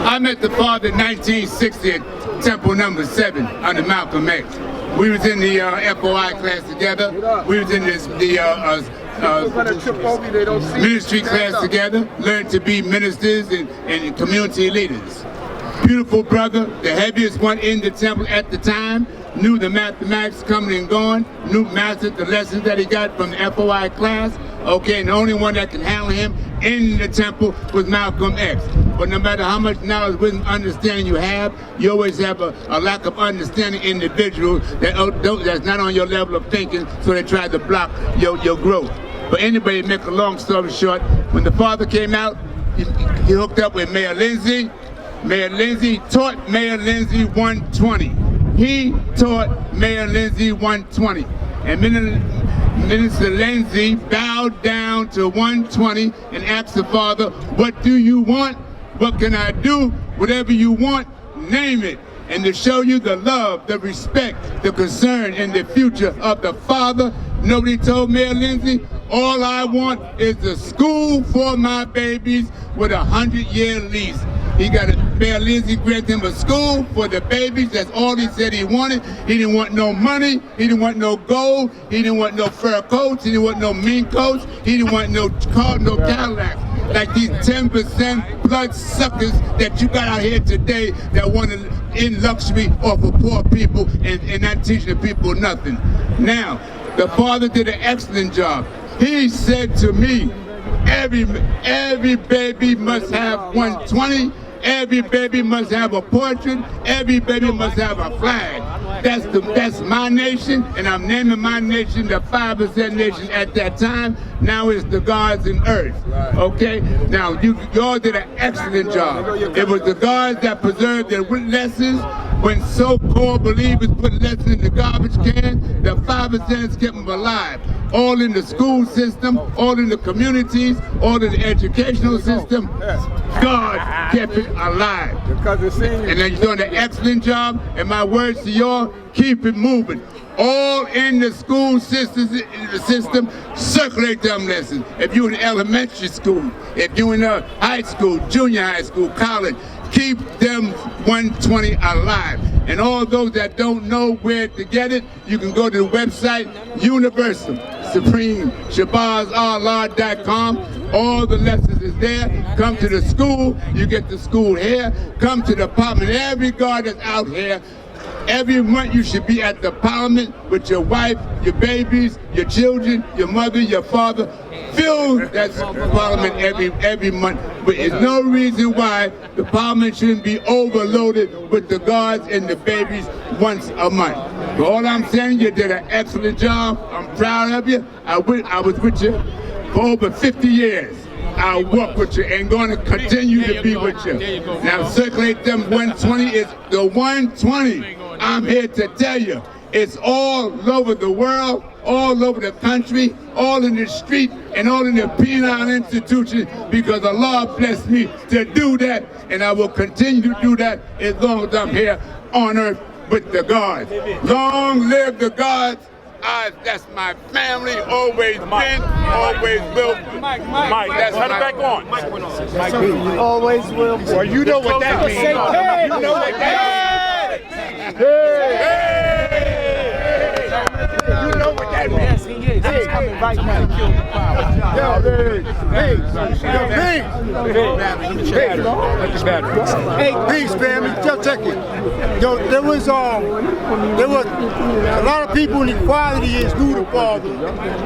I met the father in 1960 at Temple number 7 under Malcolm X. We was in the FOI class together. We was in the ministry class together, learned to be ministers and community leaders. Beautiful brother, the heaviest one in the temple at the time, knew the mathematics coming and going, knew mastered the lessons that he got from the FOI class. Okay, and the only one that can handle him in the temple was Malcolm X. But no matter how much knowledge, wisdom, understanding you have, you always have a lack of understanding individuals that's not on your level of thinking, so they try to block your growth. But anybody, make a long story short, when the father came out, he hooked up with Mayor Lindsay. Mayor Lindsay taught Mayor Lindsay 120. He taught Mayor Lindsay 120. And Minister Lindsay bowed down to 120 and asked the father, what do you want? What can I do? Whatever you want, name it. And to show you the love, the respect, the concern, and the future of the father, nobody told Mayor Lindsay, all I want is a school for my babies with a 100-year lease. He got Mayor Lindsay granted him a school for the babies. That's all he said he wanted. He didn't want no money. He didn't want no gold. He didn't want no fur coats. He didn't want no mink coats. He didn't want no car, no Cadillac. Like these 10% blood suckers that you got out here today that want to end luxury off of poor people and not teaching the people nothing. Now, the father did an excellent job. He said to me, every baby must have 120. Every baby must have a portrait. Every baby must have a flag. That's my nation, and I'm naming my nation the 5% nation at that time. Now it's the gods in earth. Okay? Now, you all did an excellent job. It was the gods that preserved their lessons. When so-called believers put lessons in the garbage can, the 5% kept them alive. All in the school system, all in the communities, all in the educational system, God kept it alive. And they're doing an excellent job, and my words to y'all, keep it moving. All in the school system, circulate them lessons. If you're in elementary school, if you're in high school, junior high school, college, keep them 120 alive. And all those that don't know where to get it, you can go to the website Universal Supreme ShabazAllah.com. All the lessons is there. Come to the school, you get the school here. Come to the apartment. Every guard that's out here, every month you should be at the parliament with your wife, your babies, your children, your mother, your father. Fill that parliament every month. But there's no reason why the parliament shouldn't be overloaded with the guards and the babies once a month. But all I'm saying, you did an excellent job. I'm proud of you. I was with you for over 50 years. I'll work with you and going to continue to be with you. Now circulate them 120 is the 120. I'm here to tell you, it's all over the world, all over the country, all in the street, and all in the penal institution, because Allah blessed me to do that, and I will continue to do that as long as I'm here on earth with the gods. Long live the gods. That's my family, always been, always will. Mike, that's turn it back on. Always will. Well, you know what that means. You know what that means. You know what that means. Yes, he is. He's coming right now. Yo, hey, peace, family. Just check it. Yo, there was a lot of people in equality is knew the father.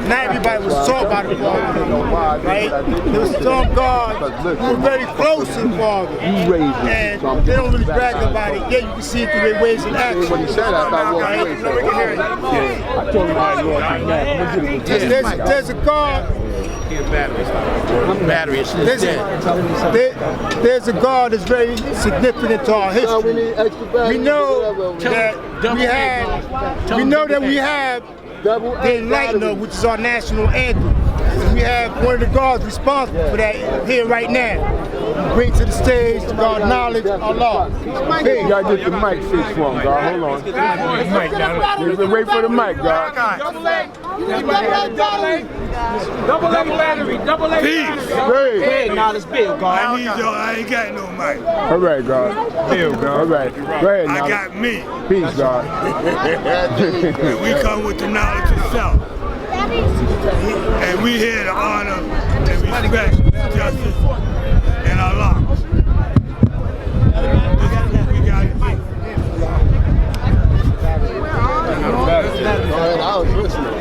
Not everybody was taught by the father, right? There was some guards who were very close to the father, and they don't really brag about it. Yeah, you can see it through their ways and actions. When you said that, I thought there's a God. There's a God that's very significant to our history. We know that we have the Enlightener, which is our national anthem. We have one of the gods responsible for that here right now. Bring to the stage to God knowledge, Allah. Hey, you gotta get the mic fixed for him, God. Hold on. Wait for the mic, God. Double battery. Peace. Hey, now it's Bill, God. I ain't got no mic. All right, God. Bill, God. All right. Go ahead, now. I got me. Peace, God. And we come with the knowledge of self. And we here to honor and respect justice and Allah. We got to do. I was listening.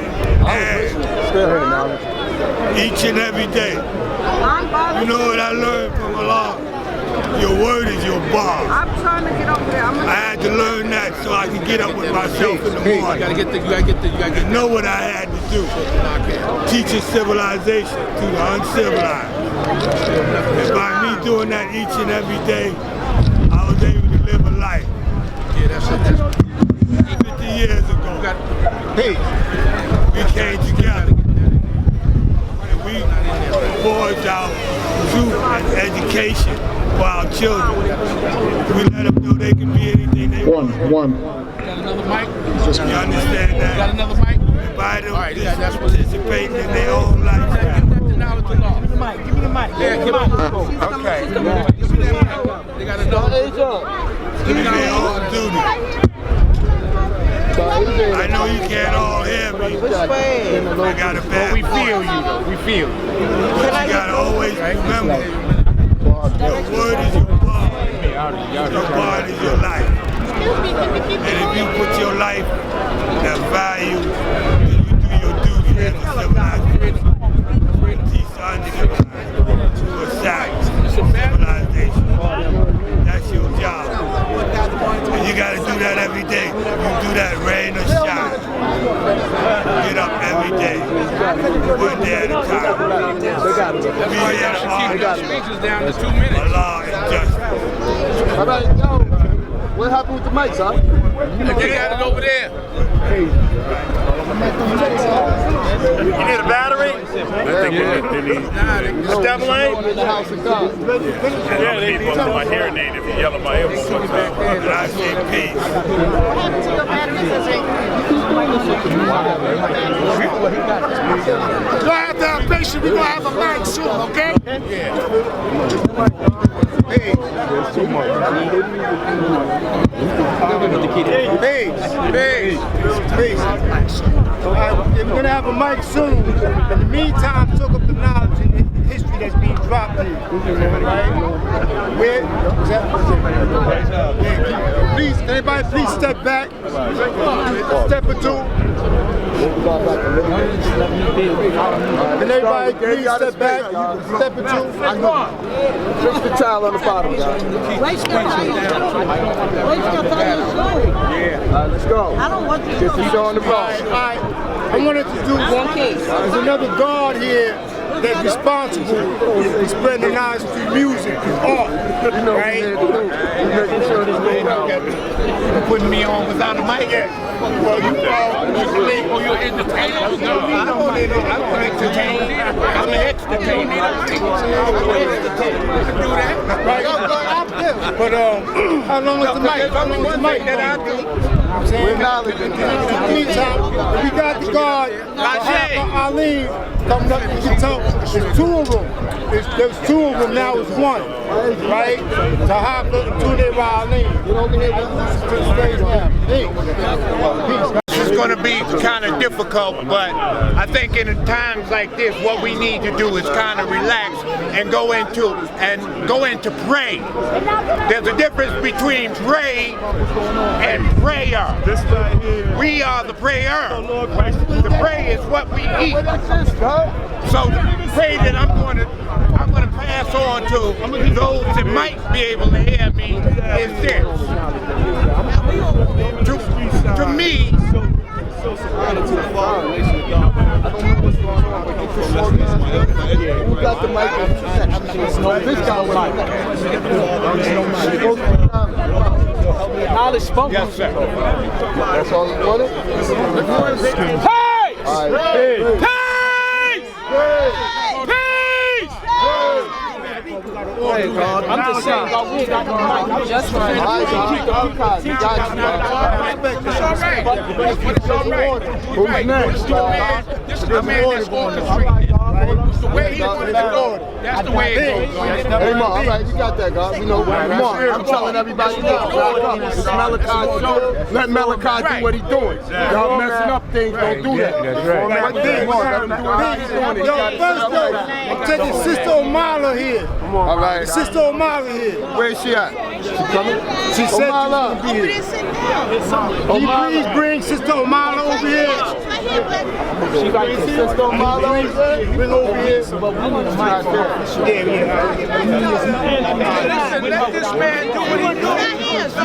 Still here now. Each and every day. You know what I learned from Allah? Your word is your bar. I'm trying to get over there. I had to learn that so I could get up with myself in the morning. You gotta know what I had to do. Teaching civilization to the uncivilized. And by me doing that each and every day, I was able to live a life. 50 years ago, we came together and we forged out truth and education for our children. We let them know they can be anything they want. Got another mic? You understand that? Got another mic? Invite them to participate in their own life. Give me the mic. Give me the mic. Yeah, give me the mic. Okay. They got another. Give me their own duty. I know you can't all hear me. I got a bad we feel you though. We feel you. But you gotta always remember, your word is your bond. Your bond is your life. And if you put your life at value, then you do your duty as a civilized person. Teach the uncivilized to a civilization. That's your job. And you gotta do that every day. You do that rain or shine. Get up every day. One day at a time. Be here to honor Allah and justice. All right, yo. What happened with the mic, son? They got it over there. You need a battery? A double A? Yeah, they need my hearing aid if you yell at my earphone. And I say peace. You'll have to have patience. We're going to have a mic soon, okay? Peace. All right, we're going to have a mic soon. In the meantime, talk up the knowledge and the history that's being dropped here. Right? Where? Is that? Yeah. Please, everybody, please step back. Step or two. Can everybody please step back? Step or two. Fix the towel on the bottom, guys. Yeah. Let's go. I don't want to. Just keep on the ball. All right. I wanted to do one case. There's another guard here that's responsible for spreading the knowledge through music, through art, right? Putting me on without a mic? Well, you're an entertainer? No, I don't entertain. I'm an entertainer. Do that. Right? But how long is the mic? How long is the mic that I do? We're knowledgeable. Meantime, we got the guard, Ali, coming up to the top. There's two of them. There's two of them now, it's one. Right? Tahaka and Tunde Ali. It's going to be kind of difficult, but I think in times like this, what we need to do is kind of relax and go into pray. There's a difference between pray and prayer. We are the prayer. The pray is what we eat. So the pray that I'm going to pass on to those that might be able to hear me is this. To me, who got the mic? This guy knowledge spoken. Yes, sir. That's all you wanted? Peace! All right. Hey, God, I'm just saying, God, we ain't got no mic. I'm just trying to keep the archives. We got you, It's all right. Who's next? This is the man that's orchestrating it. right? It's the way he wanted to go. That's the way it goes. Hey, Mom, all right, you got that, God. You know, come on. I'm telling everybody now. It's Malachi's show. Let Malachi do what he's doing. Y'all messing up things, don't do that. That's right. Yo, first though, I'm taking Sister O'Mara here. All right. Sister O'Mara here. Where is she at? She coming? She said O'Mara. she would be here. Can you please bring Sister O'Mara over here? She got your sister O'Mara over here? Bring over here. Listen, let this man do what he does.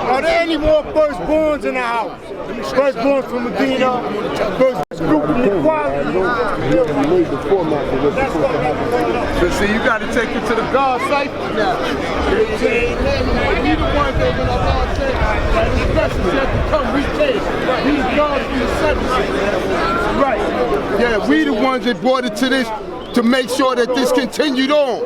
Are there any more firstborns in the house? Firstborns from Medina, first group from the quality. So see, you got to take it to the God Cipher now. We the ones that when Allah said, this message has to come, we take. These gods from the seven. Right. Yeah, we the ones that brought it to this, to make sure that this continued on.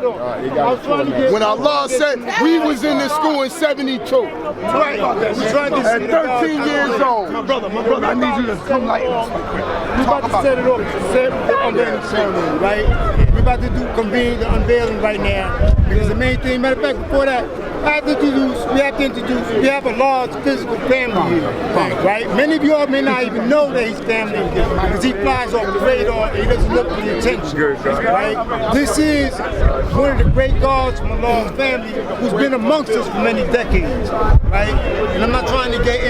When Allah said, we was in the school in 72. Right. At 13 years old. My brother, I need you to come light on. We're about to set it up, set the unveiling ceremony, right? We're about to convene the unveiling right now. Because the main thing, matter of fact, before that, we have a large physical family here, right? Many of y'all may not even know that he's family because he flies off the radar and he doesn't look for the attention, right? This is one of the great gods from Allah's family who's been amongst us for many decades, right? And I'm not trying to negate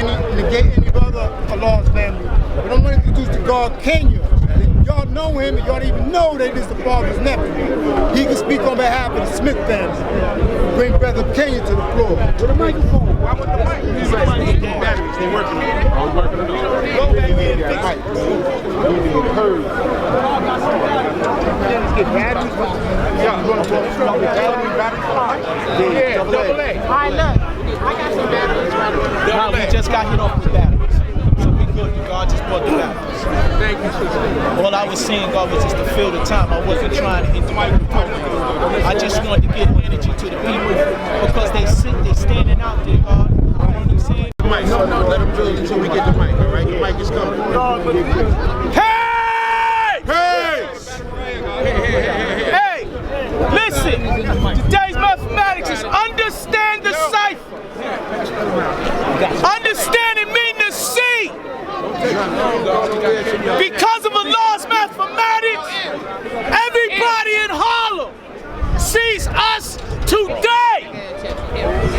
any brother of Allah's family, but I'm going to introduce the god Kenya. Y'all know him and y'all even know that he's the father's nephew. He can speak on behalf of the Smith family. Bring Brother Kenya to the floor. With a microphone. I want the mic. They're working on it. Go back in and fix it. Get batteries. Yeah, you want to start with batteries? Yeah, double A. All right, look. I got some batteries right away. Nah, we just got hit off with batteries. So we good. God just brought the batteries. Thank you, sister. All I was saying, God, was just to fill the time. I wasn't trying to interrupt the program. I just wanted to give energy to the people because they standing out there, God. You know what I'm saying? No, let them build until we get the mic, all right? The mic is coming. Hey! Hey! Listen, today's mathematics is understand the cipher. Understanding mean to see. Because of Allah's mathematics, everybody in Harlem sees us today.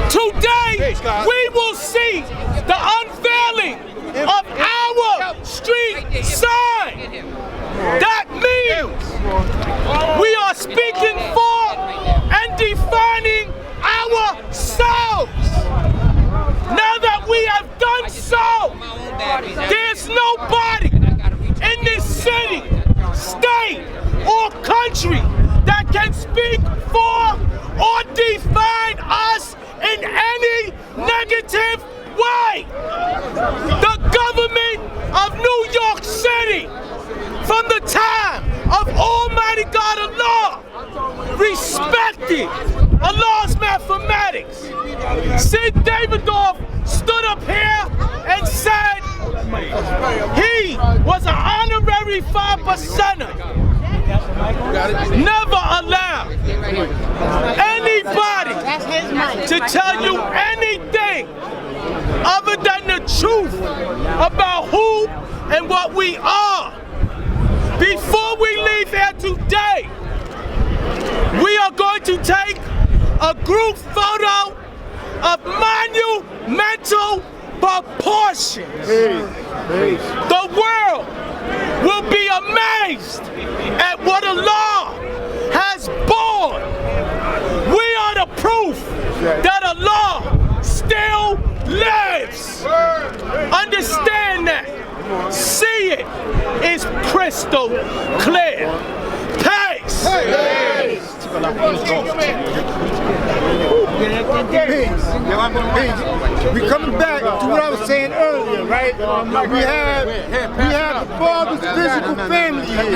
Today, we will see the unveiling of our street sign. That means we are speaking for and defining ourselves. Now that we have done so, there's nobody in this city, state, or country that can speak for or define us in any negative way. The government of New York City, from the time of Almighty God Allah, respected Allah's mathematics. Sid Davidoff stood up here and said he was an honorary 5%er. Never allow anybody to tell you anything other than the truth about who and what we are. Before we leave here today, we are going to take a group photo of monumental proportions. The world will be amazed at what Allah has born. We are the proof that Allah still lives. Understand that. See it. It's crystal clear. Peace. We coming back to what I was saying earlier, right? We have the father's physical family here.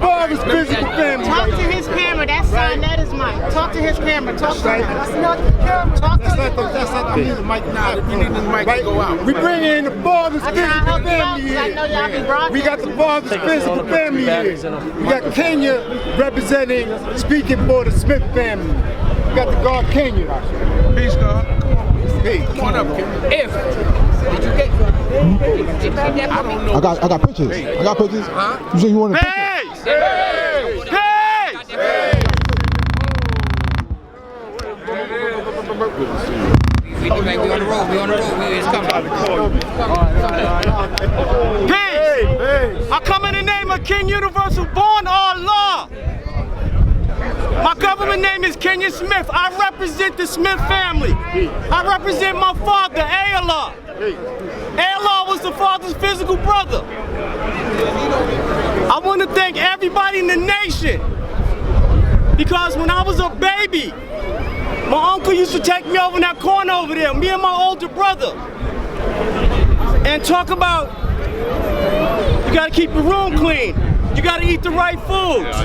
Father's physical family. Talk to his camera. That sign, that is mine. Talk to his camera. Talk to him. That's not the camera. Talk to him. That's not the mic. Nah, we need this mic to go out. We bring in the father's physical family here. We got the father's physical family here. We got Kenya representing, speaking for the Smith family. We got the God Kenya. Peace, God. Hey, come on up, Kenya. Did you get? I don't know. I got pictures. I got pictures. Huh? You say you want a picture? Hey! We on the road. It's coming. Peace! I come in the name of King Universal, born Allah. My government name is Kenya Smith. I represent the Smith family. I represent my father, Allah. Allah was the father's physical brother. I want to thank everybody in the nation, because when I was a baby, my uncle used to take me over in that corner over there, me and my older brother, and talk about, you gotta keep your room clean, you gotta eat the right foods,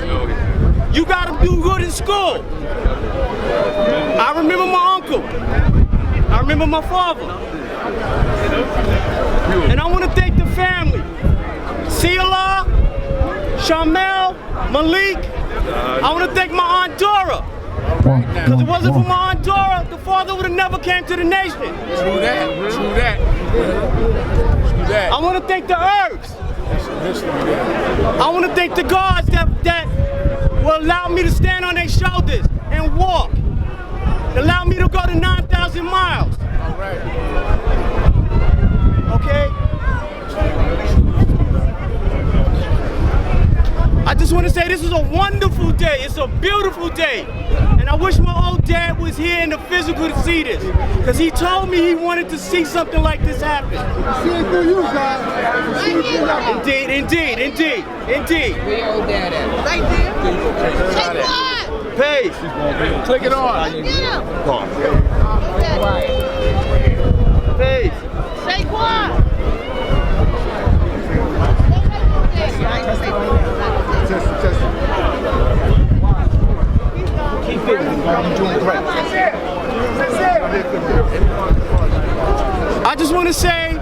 you gotta do good in school. I remember my uncle, I remember my father, and I want to thank the family, Sila, Shamel, Malik. I want to thank my Aunt Dora. Because if it wasn't for my Aunt Dora, the father would have never came to the nation. True that. I want to thank the herbs. I want to thank the gods that will allow me to stand on their shoulders and walk. Allow me to go to 9,000 miles. All right. Okay? I just want to say this is a wonderful day. It's a beautiful day. And I wish my old dad was here in the physical to see this. Because he told me he wanted to see something like this happen. See it through you, God. Indeed. Where your old dad at? Right there. Peace. Click it on. Peace. Say what? Keep it. You're doing great. I just want to say,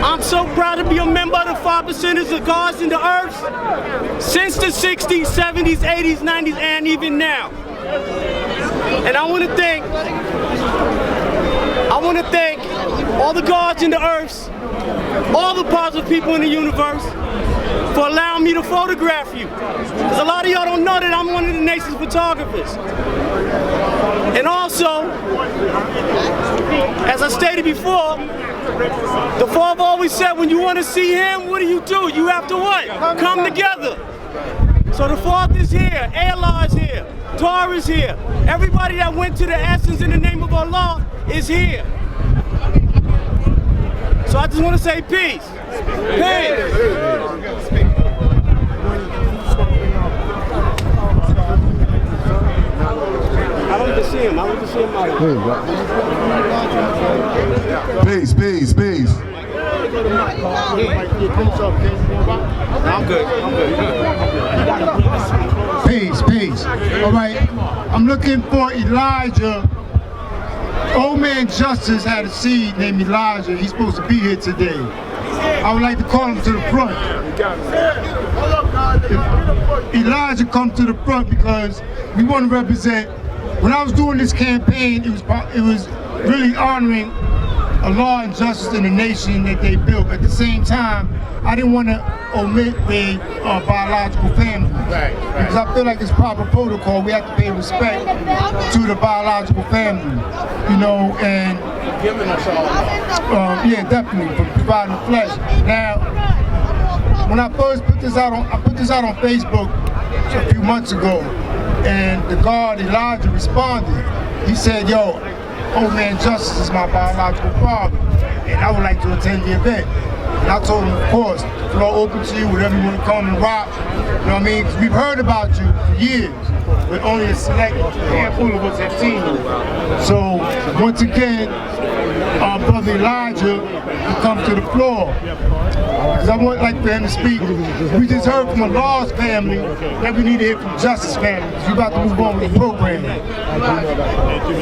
I'm so proud to be a member of the 5%ers of Gods and the Earths since the 60s, 70s, 80s, 90s, and even now. And I want to thank all the gods in the earths, all the positive people in the universe, for allowing me to photograph you. Because a lot of y'all don't know that I'm one of the nation's photographers. And also, as I stated before, the Father always said, when you want to see him, what do? You have to what? Come together. So the Father is here, Allah is here, Torah is here. Everybody that went to the essence in the name of Allah is here. So I just want to say peace. Peace. I want to see him. Peace. I'm good. Peace. All right. I'm looking for Elijah. Old man Justice had a seed named Elijah. He's supposed to be here today. I would like to call him to the front. Elijah come to the front because we want to represent. When I was doing this campaign, it was really honoring Allah and justice in the nation that they built. At the same time, I didn't want to omit the biological family. Because I feel like it's proper protocol. We have to pay respect to the biological family, you know, and Giving us all. yeah, definitely, for providing the flesh. Now, when I first put this out on Facebook a few months ago, and the God Elijah responded. He said, "Yo, old man Justice is my biological father, and I would like to attend the event." And I told him, of course, the floor open to you, whatever you want to come and rock. You know what I mean? Because we've heard about you for years, but only a select handful of us have seen you. So, once again, our brother Elijah will come to the floor. because I would like for him to speak. We just heard from a Law's family that we need to hear from Justice family. We're about to move on with the program.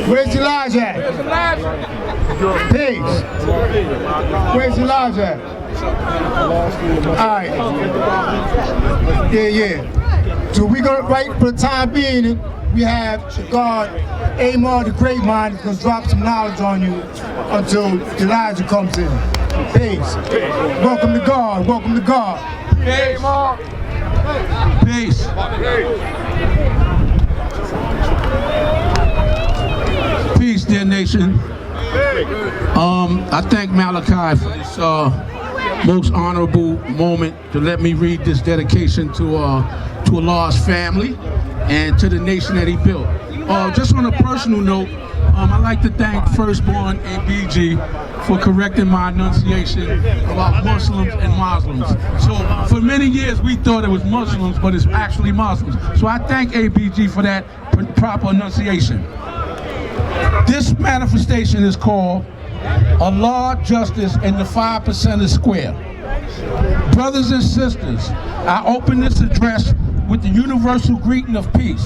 Where's Elijah at? Pigs. Where's Elijah at? All right. Yeah. So we're going to, right for the time being, we have God, Amar the Great Mind, is going to drop some knowledge on you until Elijah comes in. Peace. Welcome to God. Welcome to God. Peace. Peace, dear nation. I thank Malachi for this most honorable moment to let me read this dedication to Allah's family and to the nation that he built. Just on a personal note, I'd like to thank Firstborn and BG for correcting my enunciation about Muslims and Muslims. So for many years we thought it was Muslims, but it's actually Muslims. So I thank ABG for that proper enunciation. This manifestation is called Allah, Justice, and the 5% Square. Brothers and sisters, I open this address with the universal greeting of peace.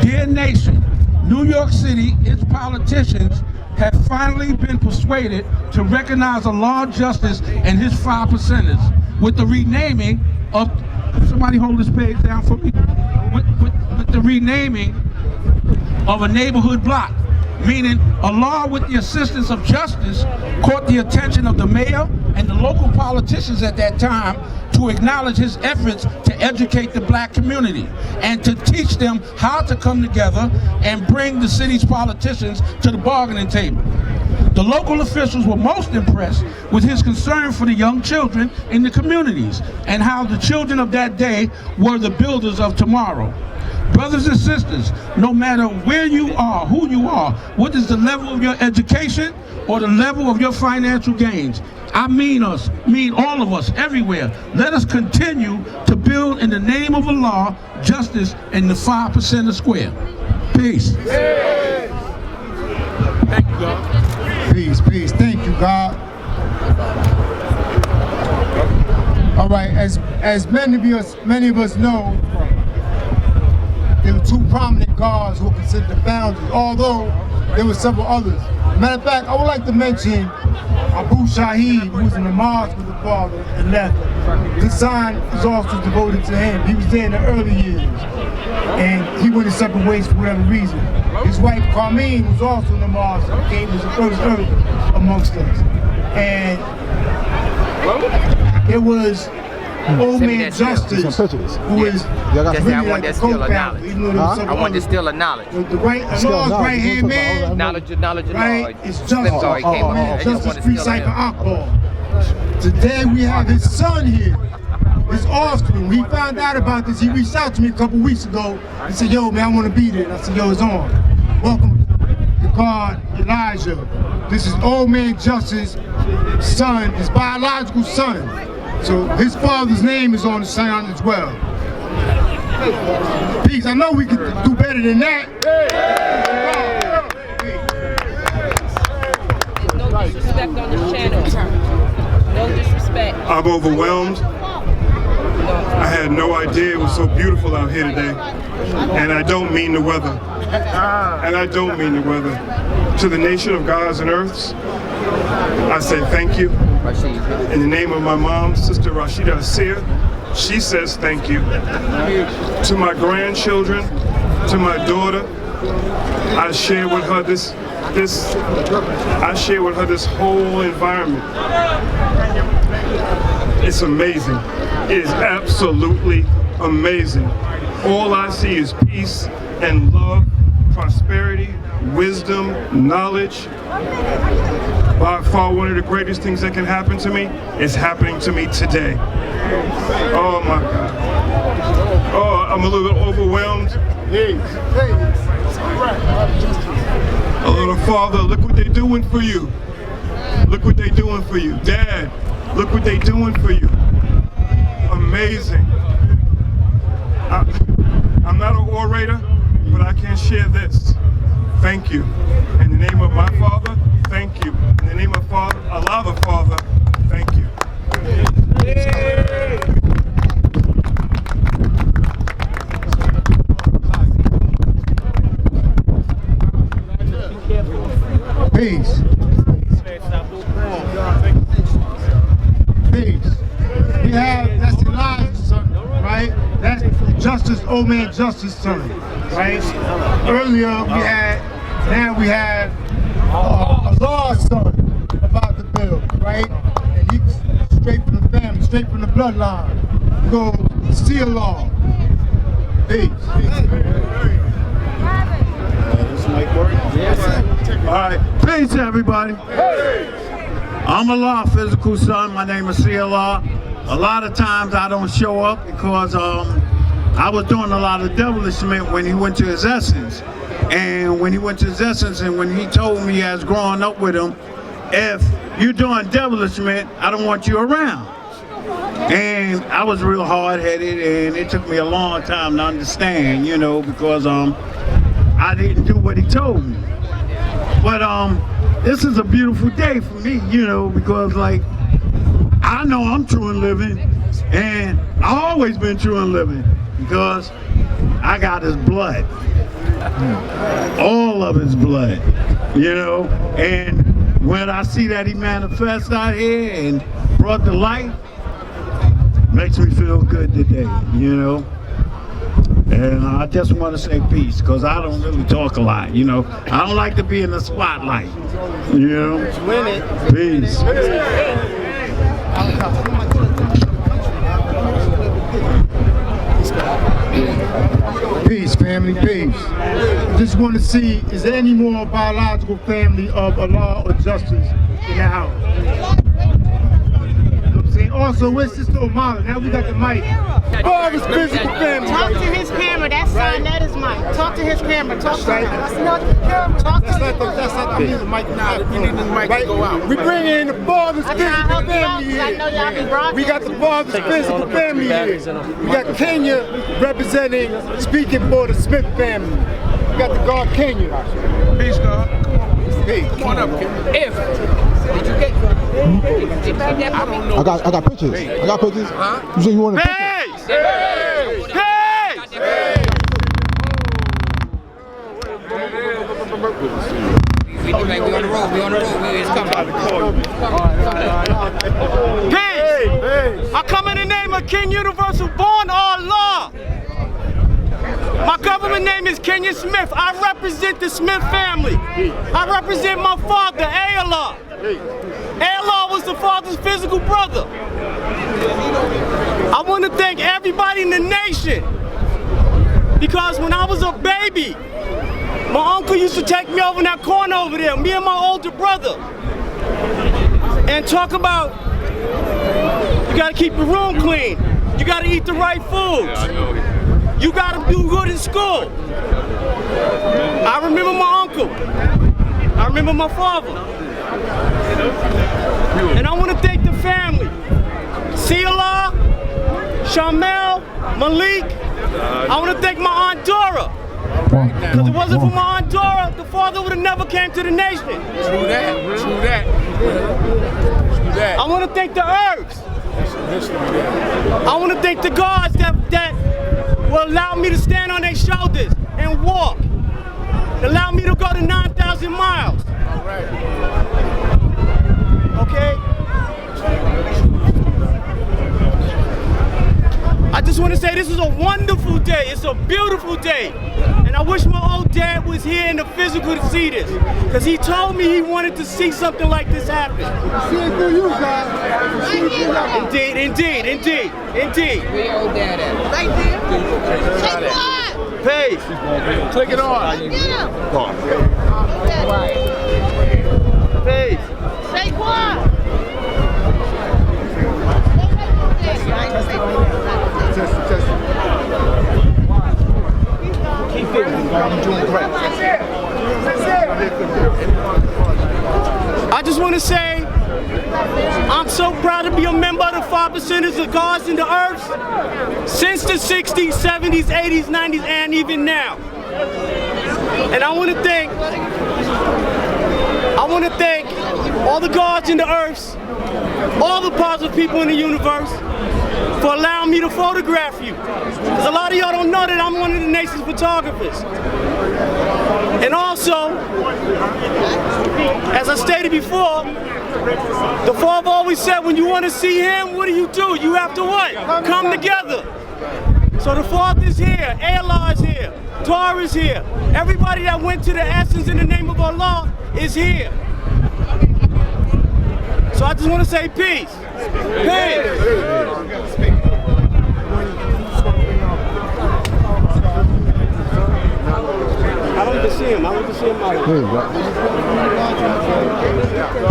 Dear nation, New York City, its politicians have finally been persuaded to recognize Allah, Justice, and his 5%ers with the renaming of, somebody hold this page down for me, with the renaming of a neighborhood block. Meaning Allah, with the assistance of justice, caught the attention of the mayor and the local politicians at that time to acknowledge his efforts to educate the black community and to teach them how to come together and bring the city's politicians to the bargaining table. The local officials were most impressed with his concern for the young children in the communities and how the children of that day were the builders of tomorrow. Brothers and sisters, no matter where you are, who you are, what is the level of your education or the level of your financial gains, I mean all of us, everywhere. Let us continue to build in the name of Allah, justice, and the 5% Square. Peace. Thank you, God. Peace. Thank you, God. All right, as many of us know, there were two prominent guards who were considered the founders, although there were several others. Matter of fact, I would like to mention Abu Shahid, who was in the mosque with the father and left. This sign is also devoted to him. He was there in the early years, and he went in separate ways for whatever reason. His wife, Carmine, was also in the mosque and came as the first early amongst us. And it was old man Justice, who is really like the co-founder, even though there was several I want to steal a knowledge. The Lord's right-hand man, Knowledge. right, is Justice. Justice Free Cipher Akbar. Today we have his son here, his offspring. When he found out about this, he reached out to me a couple weeks ago. He said, yo, man, I want to be there. And I said, yo, it's on. Welcome to God, Elijah. This is old man Justice's son, his biological son. So his father's name is on the sign as well. Peace. I know we can do better than that. No disrespect on this channel. No disrespect. I'm overwhelmed. I had no idea it was so beautiful out here today. And I don't mean the weather. To the nation of gods and earths, I say thank you. In the name of my mom, Sister Rashida Asir, she says thank you. To my grandchildren, to my daughter, I share with her this whole environment. It's amazing. It is absolutely amazing. All I see is peace and love, prosperity, wisdom, knowledge. By far one of the greatest things that can happen to me is happening to me today. Oh my God. Oh, I'm a little bit overwhelmed. Oh, little Father, look what they're doing for you. Look what they're doing for you. Dad, look what they're doing for you. Amazing. I'm not an orator, but I can share this. Thank you. In the name of my Father, thank you. In the name of Father, Allah the Father, thank you. Peace. Peace. We have, that's Elijah's son, right? That's Justice, old man Justice son, right? Earlier now we have Allah's son about to build, right? And he's straight from the family, straight from the bloodline. Go see Allah. Peace. This mic work? All right, peace everybody. I'm Allah, physical son. My name is CLR. A lot of times I don't show up because I was doing a lot of devilishment when he went to his essence. And when he went to his essence and when he told me as growing up with him, if you're doing devilishment, I don't want you around. And I was real hard-headed and it took me a long time to understand, you know, because I didn't do what he told me. But this is a beautiful day for me, you know, because like, I know I'm true and living, and I've always been true and living because I got his blood, all of his blood, you know. And when I see that he manifests out here and brought the light, makes me feel good today, you know. And I just want to say peace, because I don't really talk a lot, you know. I don't like to be in the spotlight, you know. Peace. Peace, family, peace. Just want to see, is there any more biological family of Allah or Justice in the house? Also, where's Sister Omala? Now we got the mic. All this physical family. Talk to his camera. That's son. That is mine. Talk to his camera. Talk to him. That's not the camera. That's not the mic. We need the mic to go out. We bring in the father's physical family here. I know y'all be broadcasting. We got the father's physical family here. We got Kenya representing, speaking for the Smith family. We got the God Kenya. Peace, God. Peace. Come on up, Kenya. Did you get? I don't know. I got pictures. I got pictures. Huh? You say you want a picture? We on the road. It's coming. Peace! I come in the name of King Universal Born Allah. My government name is Kenya Smith. I represent the Smith family. I represent my father, Allah. Allah was the father's physical brother. I want to thank everybody in the nation, because when I was a baby, my uncle used to take me over in that corner over there, me and my older brother, and talk about, you gotta keep your room clean, you gotta eat the right foods, you gotta do good in school. I remember my uncle, I remember my father, and I want to thank the family, Sila, Shamel, Malik. I want to thank my Aunt Dora. Because if it wasn't for my Aunt Dora, the father would have never came to the nation. True that. I want to thank the herbs. I want to thank the gods that will allow me to stand on their shoulders and walk. Allow me to go to 9,000 miles. Okay? I just want to say this is a wonderful day. It's a beautiful day. And I wish my old dad was here in the physical to see this. Because he told me he wanted to see something like this happen. See it through you, guys. Indeed. Where your old dad at? Right there. Peace. Click it on. Peace. Say what? I just want to say, I'm so proud to be a member of the 5%ers of gods and the earths since the 60s, 70s, 80s, 90s, and even now. And I want to thank all the gods and the earths, all the positive people in the universe, for allowing me to photograph you. Because a lot of y'all don't know that I'm one of the nation's photographers. And also, as I stated before, the Father always said, when you want to see him, what do? You have to what? Come together. So the Father is here, Allah is here, Torah is here. Everybody that went to the essence in the name of Allah is here. So I just want to say peace. Peace. I don't even see him. I don't even see him out.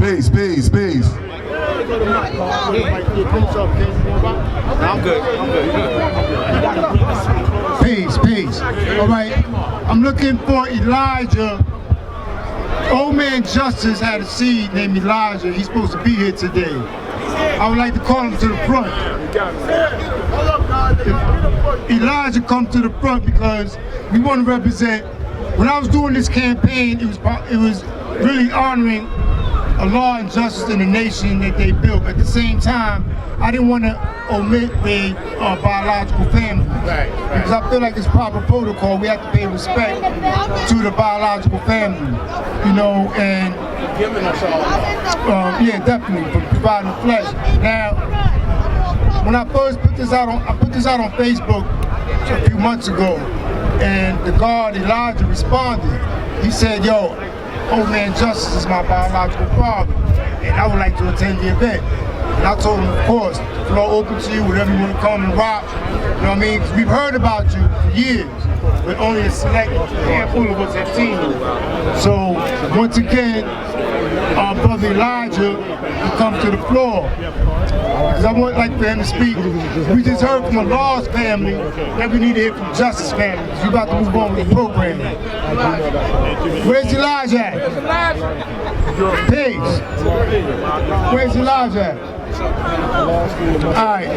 Peace, peace, peace. I'm good. Peace, peace. All right, I'm looking for Elijah. Old man Justice had a seed named Elijah. He's supposed to be here today. I would like to call him to the front. Elijah come to the front because we want to represent. When I was doing this campaign, it was really honoring Allah and justice in the nation that they built. At the same time, I didn't want to omit the biological family. Because I feel like it's proper protocol. We have to pay respect to the biological family, you know, and giving us all. Yeah, definitely, for providing flesh. Now, when I first put this out on, Facebook a few months ago, and the God Elijah responded. He said, "Yo, old man Justice is my biological father, and I would like to attend the event." And I told him, of course, the floor open to you, whatever you want to come and rock. You know what I mean? Because we've heard about you for years, but only a select handful of us have seen you. So, once again, our brother Elijah will come to the floor. Because I would like for him to speak. We just heard from Allah's family that we need to hear from Justice family. We're about to move on with the program. Where's Elijah at? Pigs. Where's Elijah at? Alright.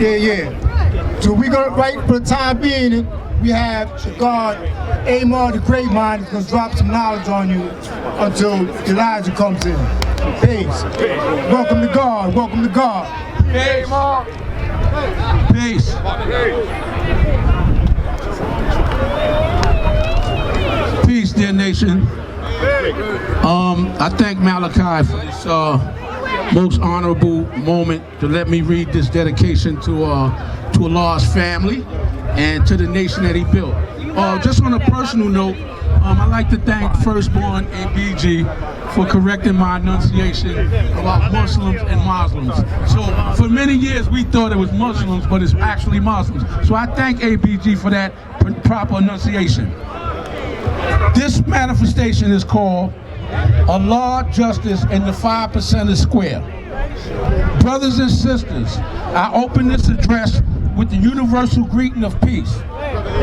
Yeah. So we're going to, right for the time being, we have God Amar the Great Mind is going to drop some knowledge on you until Elijah comes in. Peace. Welcome to God. Welcome to God. Peace. Peace, dear nation. I thank Malachi for this most honorable moment to let me read this dedication to Allah's family and to the nation that he built. Just on a personal note, I'd like to thank Firstborn and BG for correcting my enunciation about Muslims and Muslims. So for many years we thought it was Muslims, but it's actually Muslims. So I thank ABG for that proper enunciation. This manifestation is called Allah, Justice, and the 5% Square. Brothers and sisters, I open this address with the universal greeting of peace.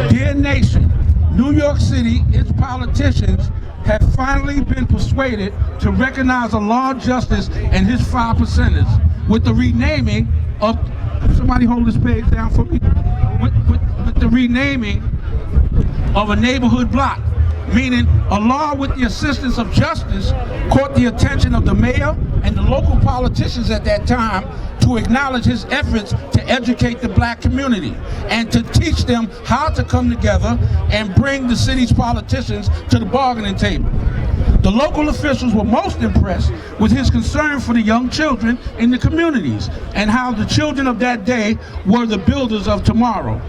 Dear nation, New York City, its politicians have finally been persuaded to recognize Allah, Justice, and his 5%ers with the renaming of, somebody hold this page down for me, with the renaming of a neighborhood block. Meaning, Allah, with the assistance of justice, caught the attention of the mayor and the local politicians at that time to acknowledge his efforts to educate the black community and to teach them how to come together and bring the city's politicians to the bargaining table. The local officials were most impressed with his concern for the young children in the communities and how the children of that day were the builders of tomorrow.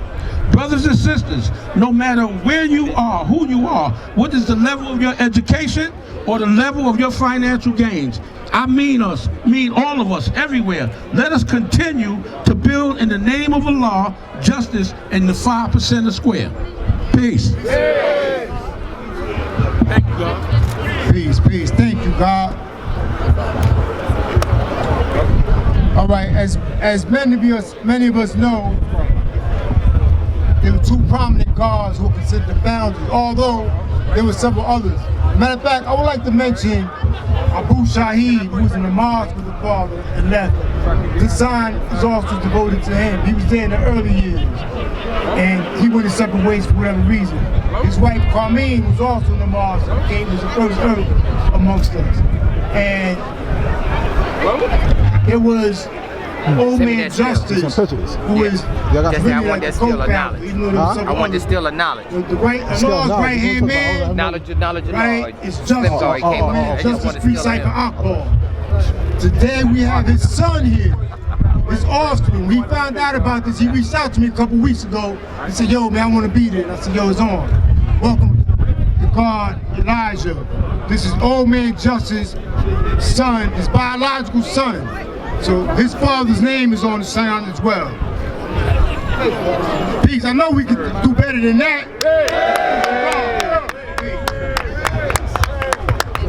Brothers and sisters, no matter where you are, who you are, what is the level of your education or the level of your financial gains, I mean all of us, everywhere. Let us continue to build in the name of Allah, justice, and the 5% Square. Peace. Thank you, God. Peace, peace. Thank you, God. All right, as many of us know, there were two prominent guards who were considered the founders, although there were several others. Matter of fact, I would like to mention Abu Shahid, who was in the mosque with the father and left. This sign is also devoted to him. He was there in the early years, and he went his separate ways for whatever reason. His wife, Carmine, was also in the mosque, and was the first early amongst us. And it was Old Man Justice, who is really I want like that the skill of co-founder, even though there was some I want other- the skill of knowledge. The Lord's right-hand man, Knowledge, right, knowledge. is That's Justice. all he came up with. I just Justice want the Free skill of Cipher him. Akbar. Today we have his son here, his offspring. When he found out about this, he reached out to me a couple weeks ago and said, yo, man, I want to be there. And I said, yo, it's on. Welcome to God Elijah. This is Old Man Justice's son, his biological son. So his father's name is on the sign as well. Peace, I know we can do better than that.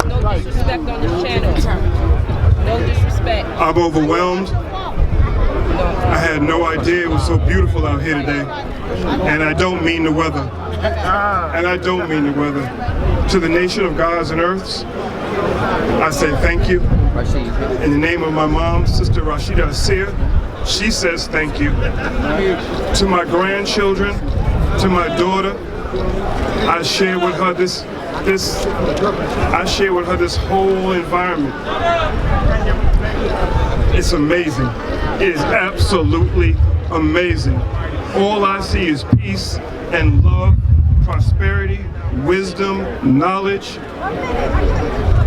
No disrespect on this channel. No disrespect. I'm overwhelmed. I had no idea it was so beautiful out here today. And I don't mean the weather. And I don't mean the weather. To the nation of gods and earths, I say thank you. In the name of my mom, Sister Rashida Asir, she says thank you. To my grandchildren, to my daughter, I share with her this whole environment. It's amazing. It is absolutely amazing. All I see is peace and love, prosperity, wisdom, knowledge.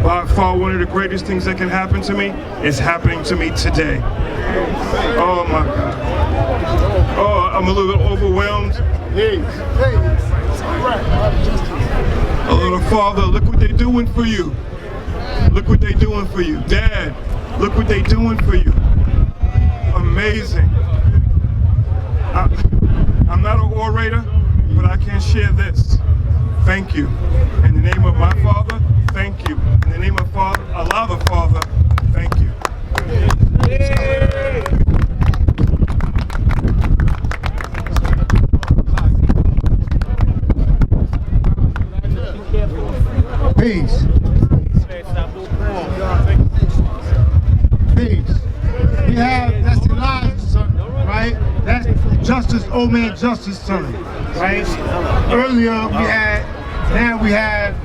By far one of the greatest things that can happen to me is happening to me today. Oh my God. Oh, I'm a little bit overwhelmed. Oh, little Father, look what they're doing for you. Look what they're doing for you. Dad, look what they're doing for you. Amazing. I'm not an orator, but I can share this. Thank you. In the name of my Father, thank you. In the name of Father, Allah the Father, thank you. Peace. Peace. We have, that's Elijah's son, right? That's Justice, Old Man Justice's son, right? Earlier we had, now we have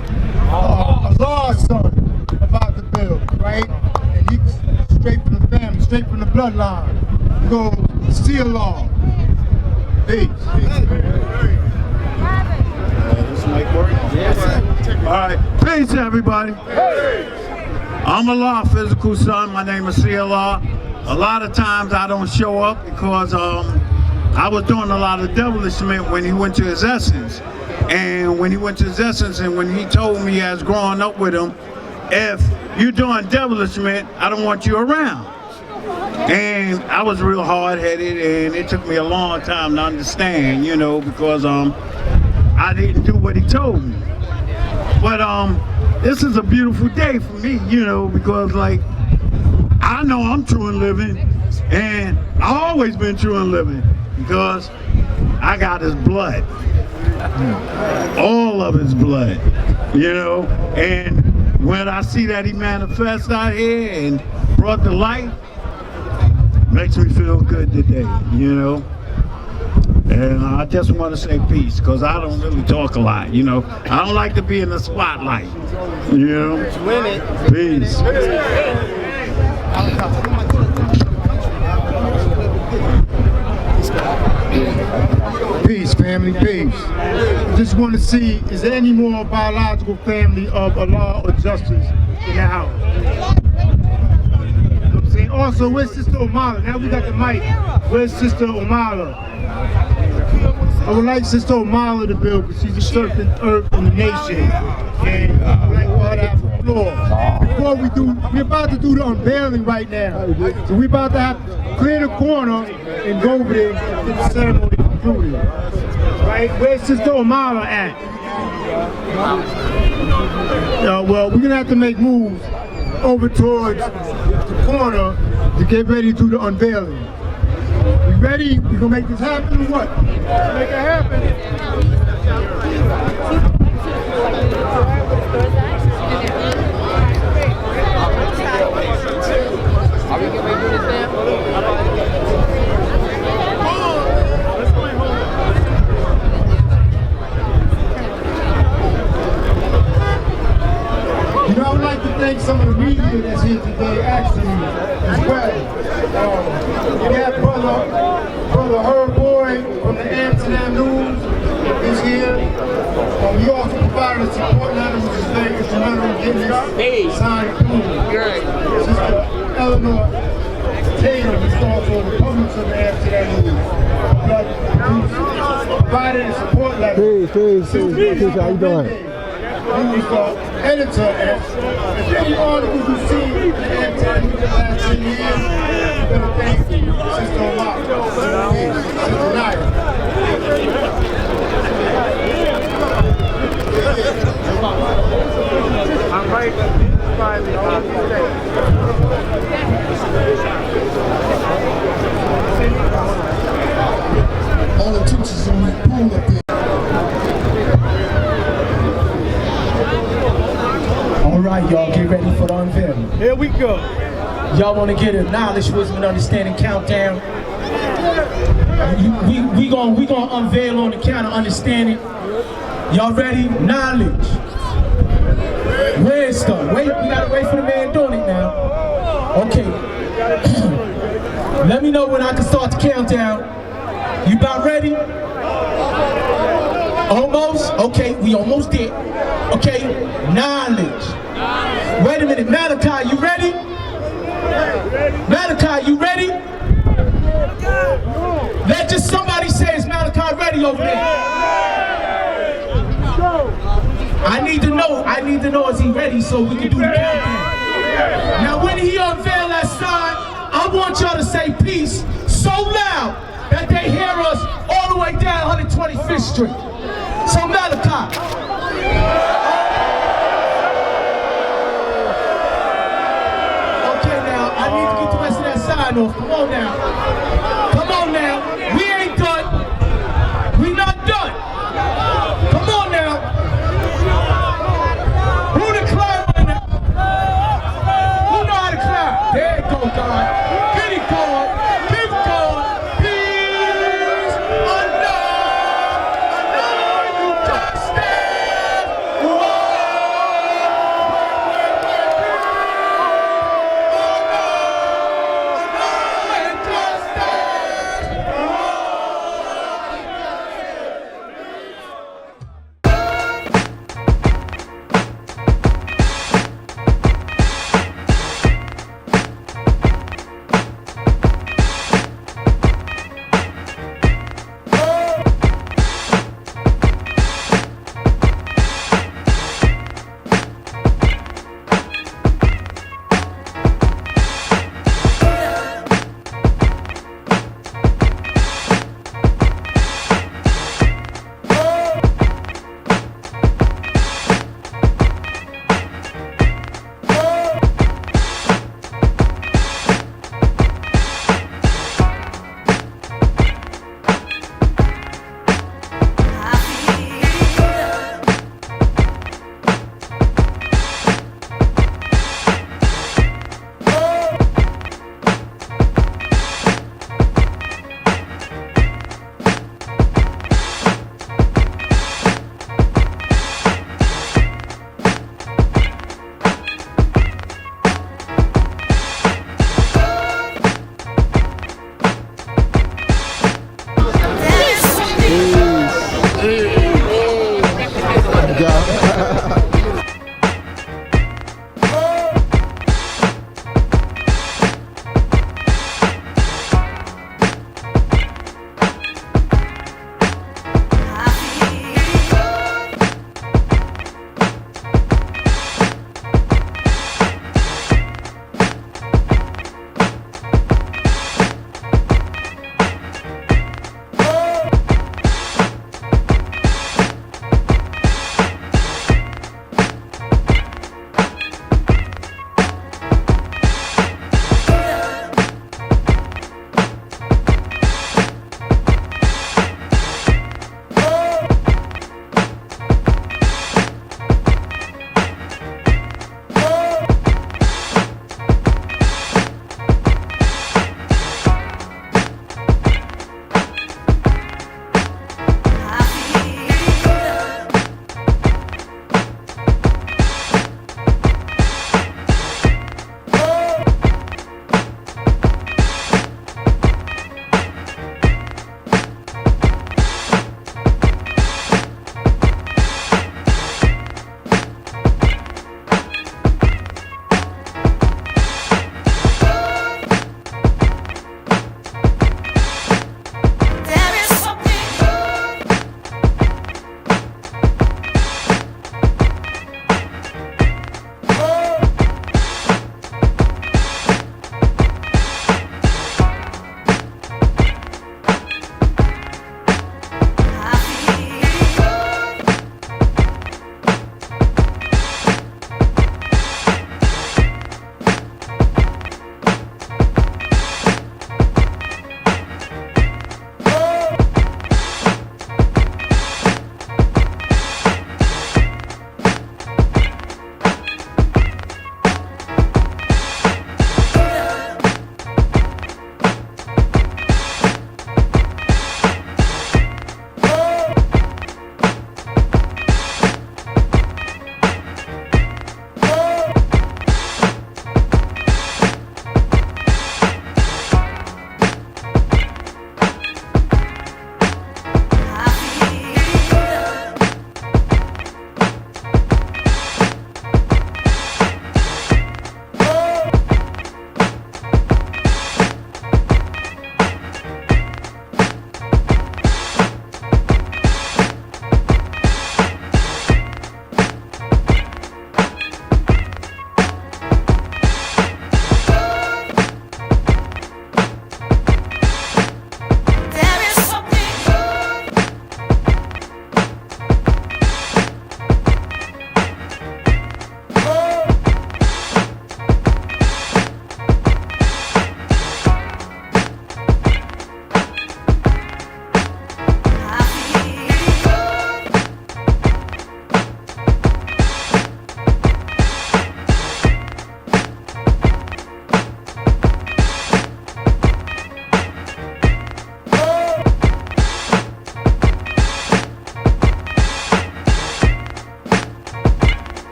Allah's son about to build, right? And he's straight from the family, straight from the bloodline. We go see Allah. Peace. All right, peace everybody. I'm Allah, physical son. My name is CLR. A lot of times I don't show up because I was doing a lot of devilishment when he went to his essence. And when he went to his essence and when he told me as growing up with him, if you're doing devilishment, I don't want you around. And I was real hard-headed and it took me a long time to understand, you know, because I didn't do what he told me. But this is a beautiful day for me, you know, because like, I know I'm true and living, and I've always been true and living because I got his blood, all of his blood, you know, and when I see that he manifests out here and brought to life, makes me feel good today, you know. And I just want to say peace, because I don't really talk a lot, you know. I don't like to be in the spotlight, you know. Peace. Peace, family, peace. I just want to see, is there any more biological family of Allah or Justice in the house? You know what I'm saying? Also, where's Sister Omala? Now we got the mic. Where's Sister Omala? I would like Sister Omala to build because she's the serpent earth in the nation. And I would like for her to have the floor. Before we do, we're about to do the unveiling right now. So we're about to have to clear the corner and go over there and get the ceremony concluded. Right? Where's Sister Omala at? Well, we're going to have to make moves over towards the corner to get ready to do the unveiling. We ready? We gonna make this happen or what? Make it happen. Are we getting ready to do this now? You know, I would like to thank some of the media that's here today, actually, as well. We got Brother Herb Boyd from the Amsterdam News is here. We also provided a support letter, which is very instrumental in getting this signed approved. Sister Eleanor Taylor, who's also the publisher of the Amsterdam News, provided a support letter. Peace. How you doing? Who's the editor and any articles you see in the Amsterdam News the last 10 years, you're going to thank Sister Omar, Sister Naya. I'm right. Finally, all of these days. All the teachers on that pole up there. All right, y'all, get ready for the unveiling. Here we go. Y'all want to get a knowledge, wisdom, and understanding countdown? We gonna unveil on the count of understanding. Y'all ready? Knowledge. Wisdom. Wait, we gotta wait for the man doing it now. Okay. Let me know when I can start the countdown. You about ready? Almost? Okay, we almost did. Okay, knowledge. Wait a minute, Malachi, you ready? Malachi, you ready? Let just somebody say, is Malachi ready over there? I need to know, is he ready so we can do the countdown? Now when he unveil that sign, I want y'all to say peace so loud that they hear us all the way down 125th Street. So Malachi. Okay now, I need to get the rest of that sign off. Come on now. Come on now. We ain't done. We not done. Come on now. Who the climber now? Who know how to climb? There you go, God. Get it, God. Give God peace. Allah, you just stand.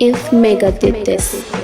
if Mecca did this.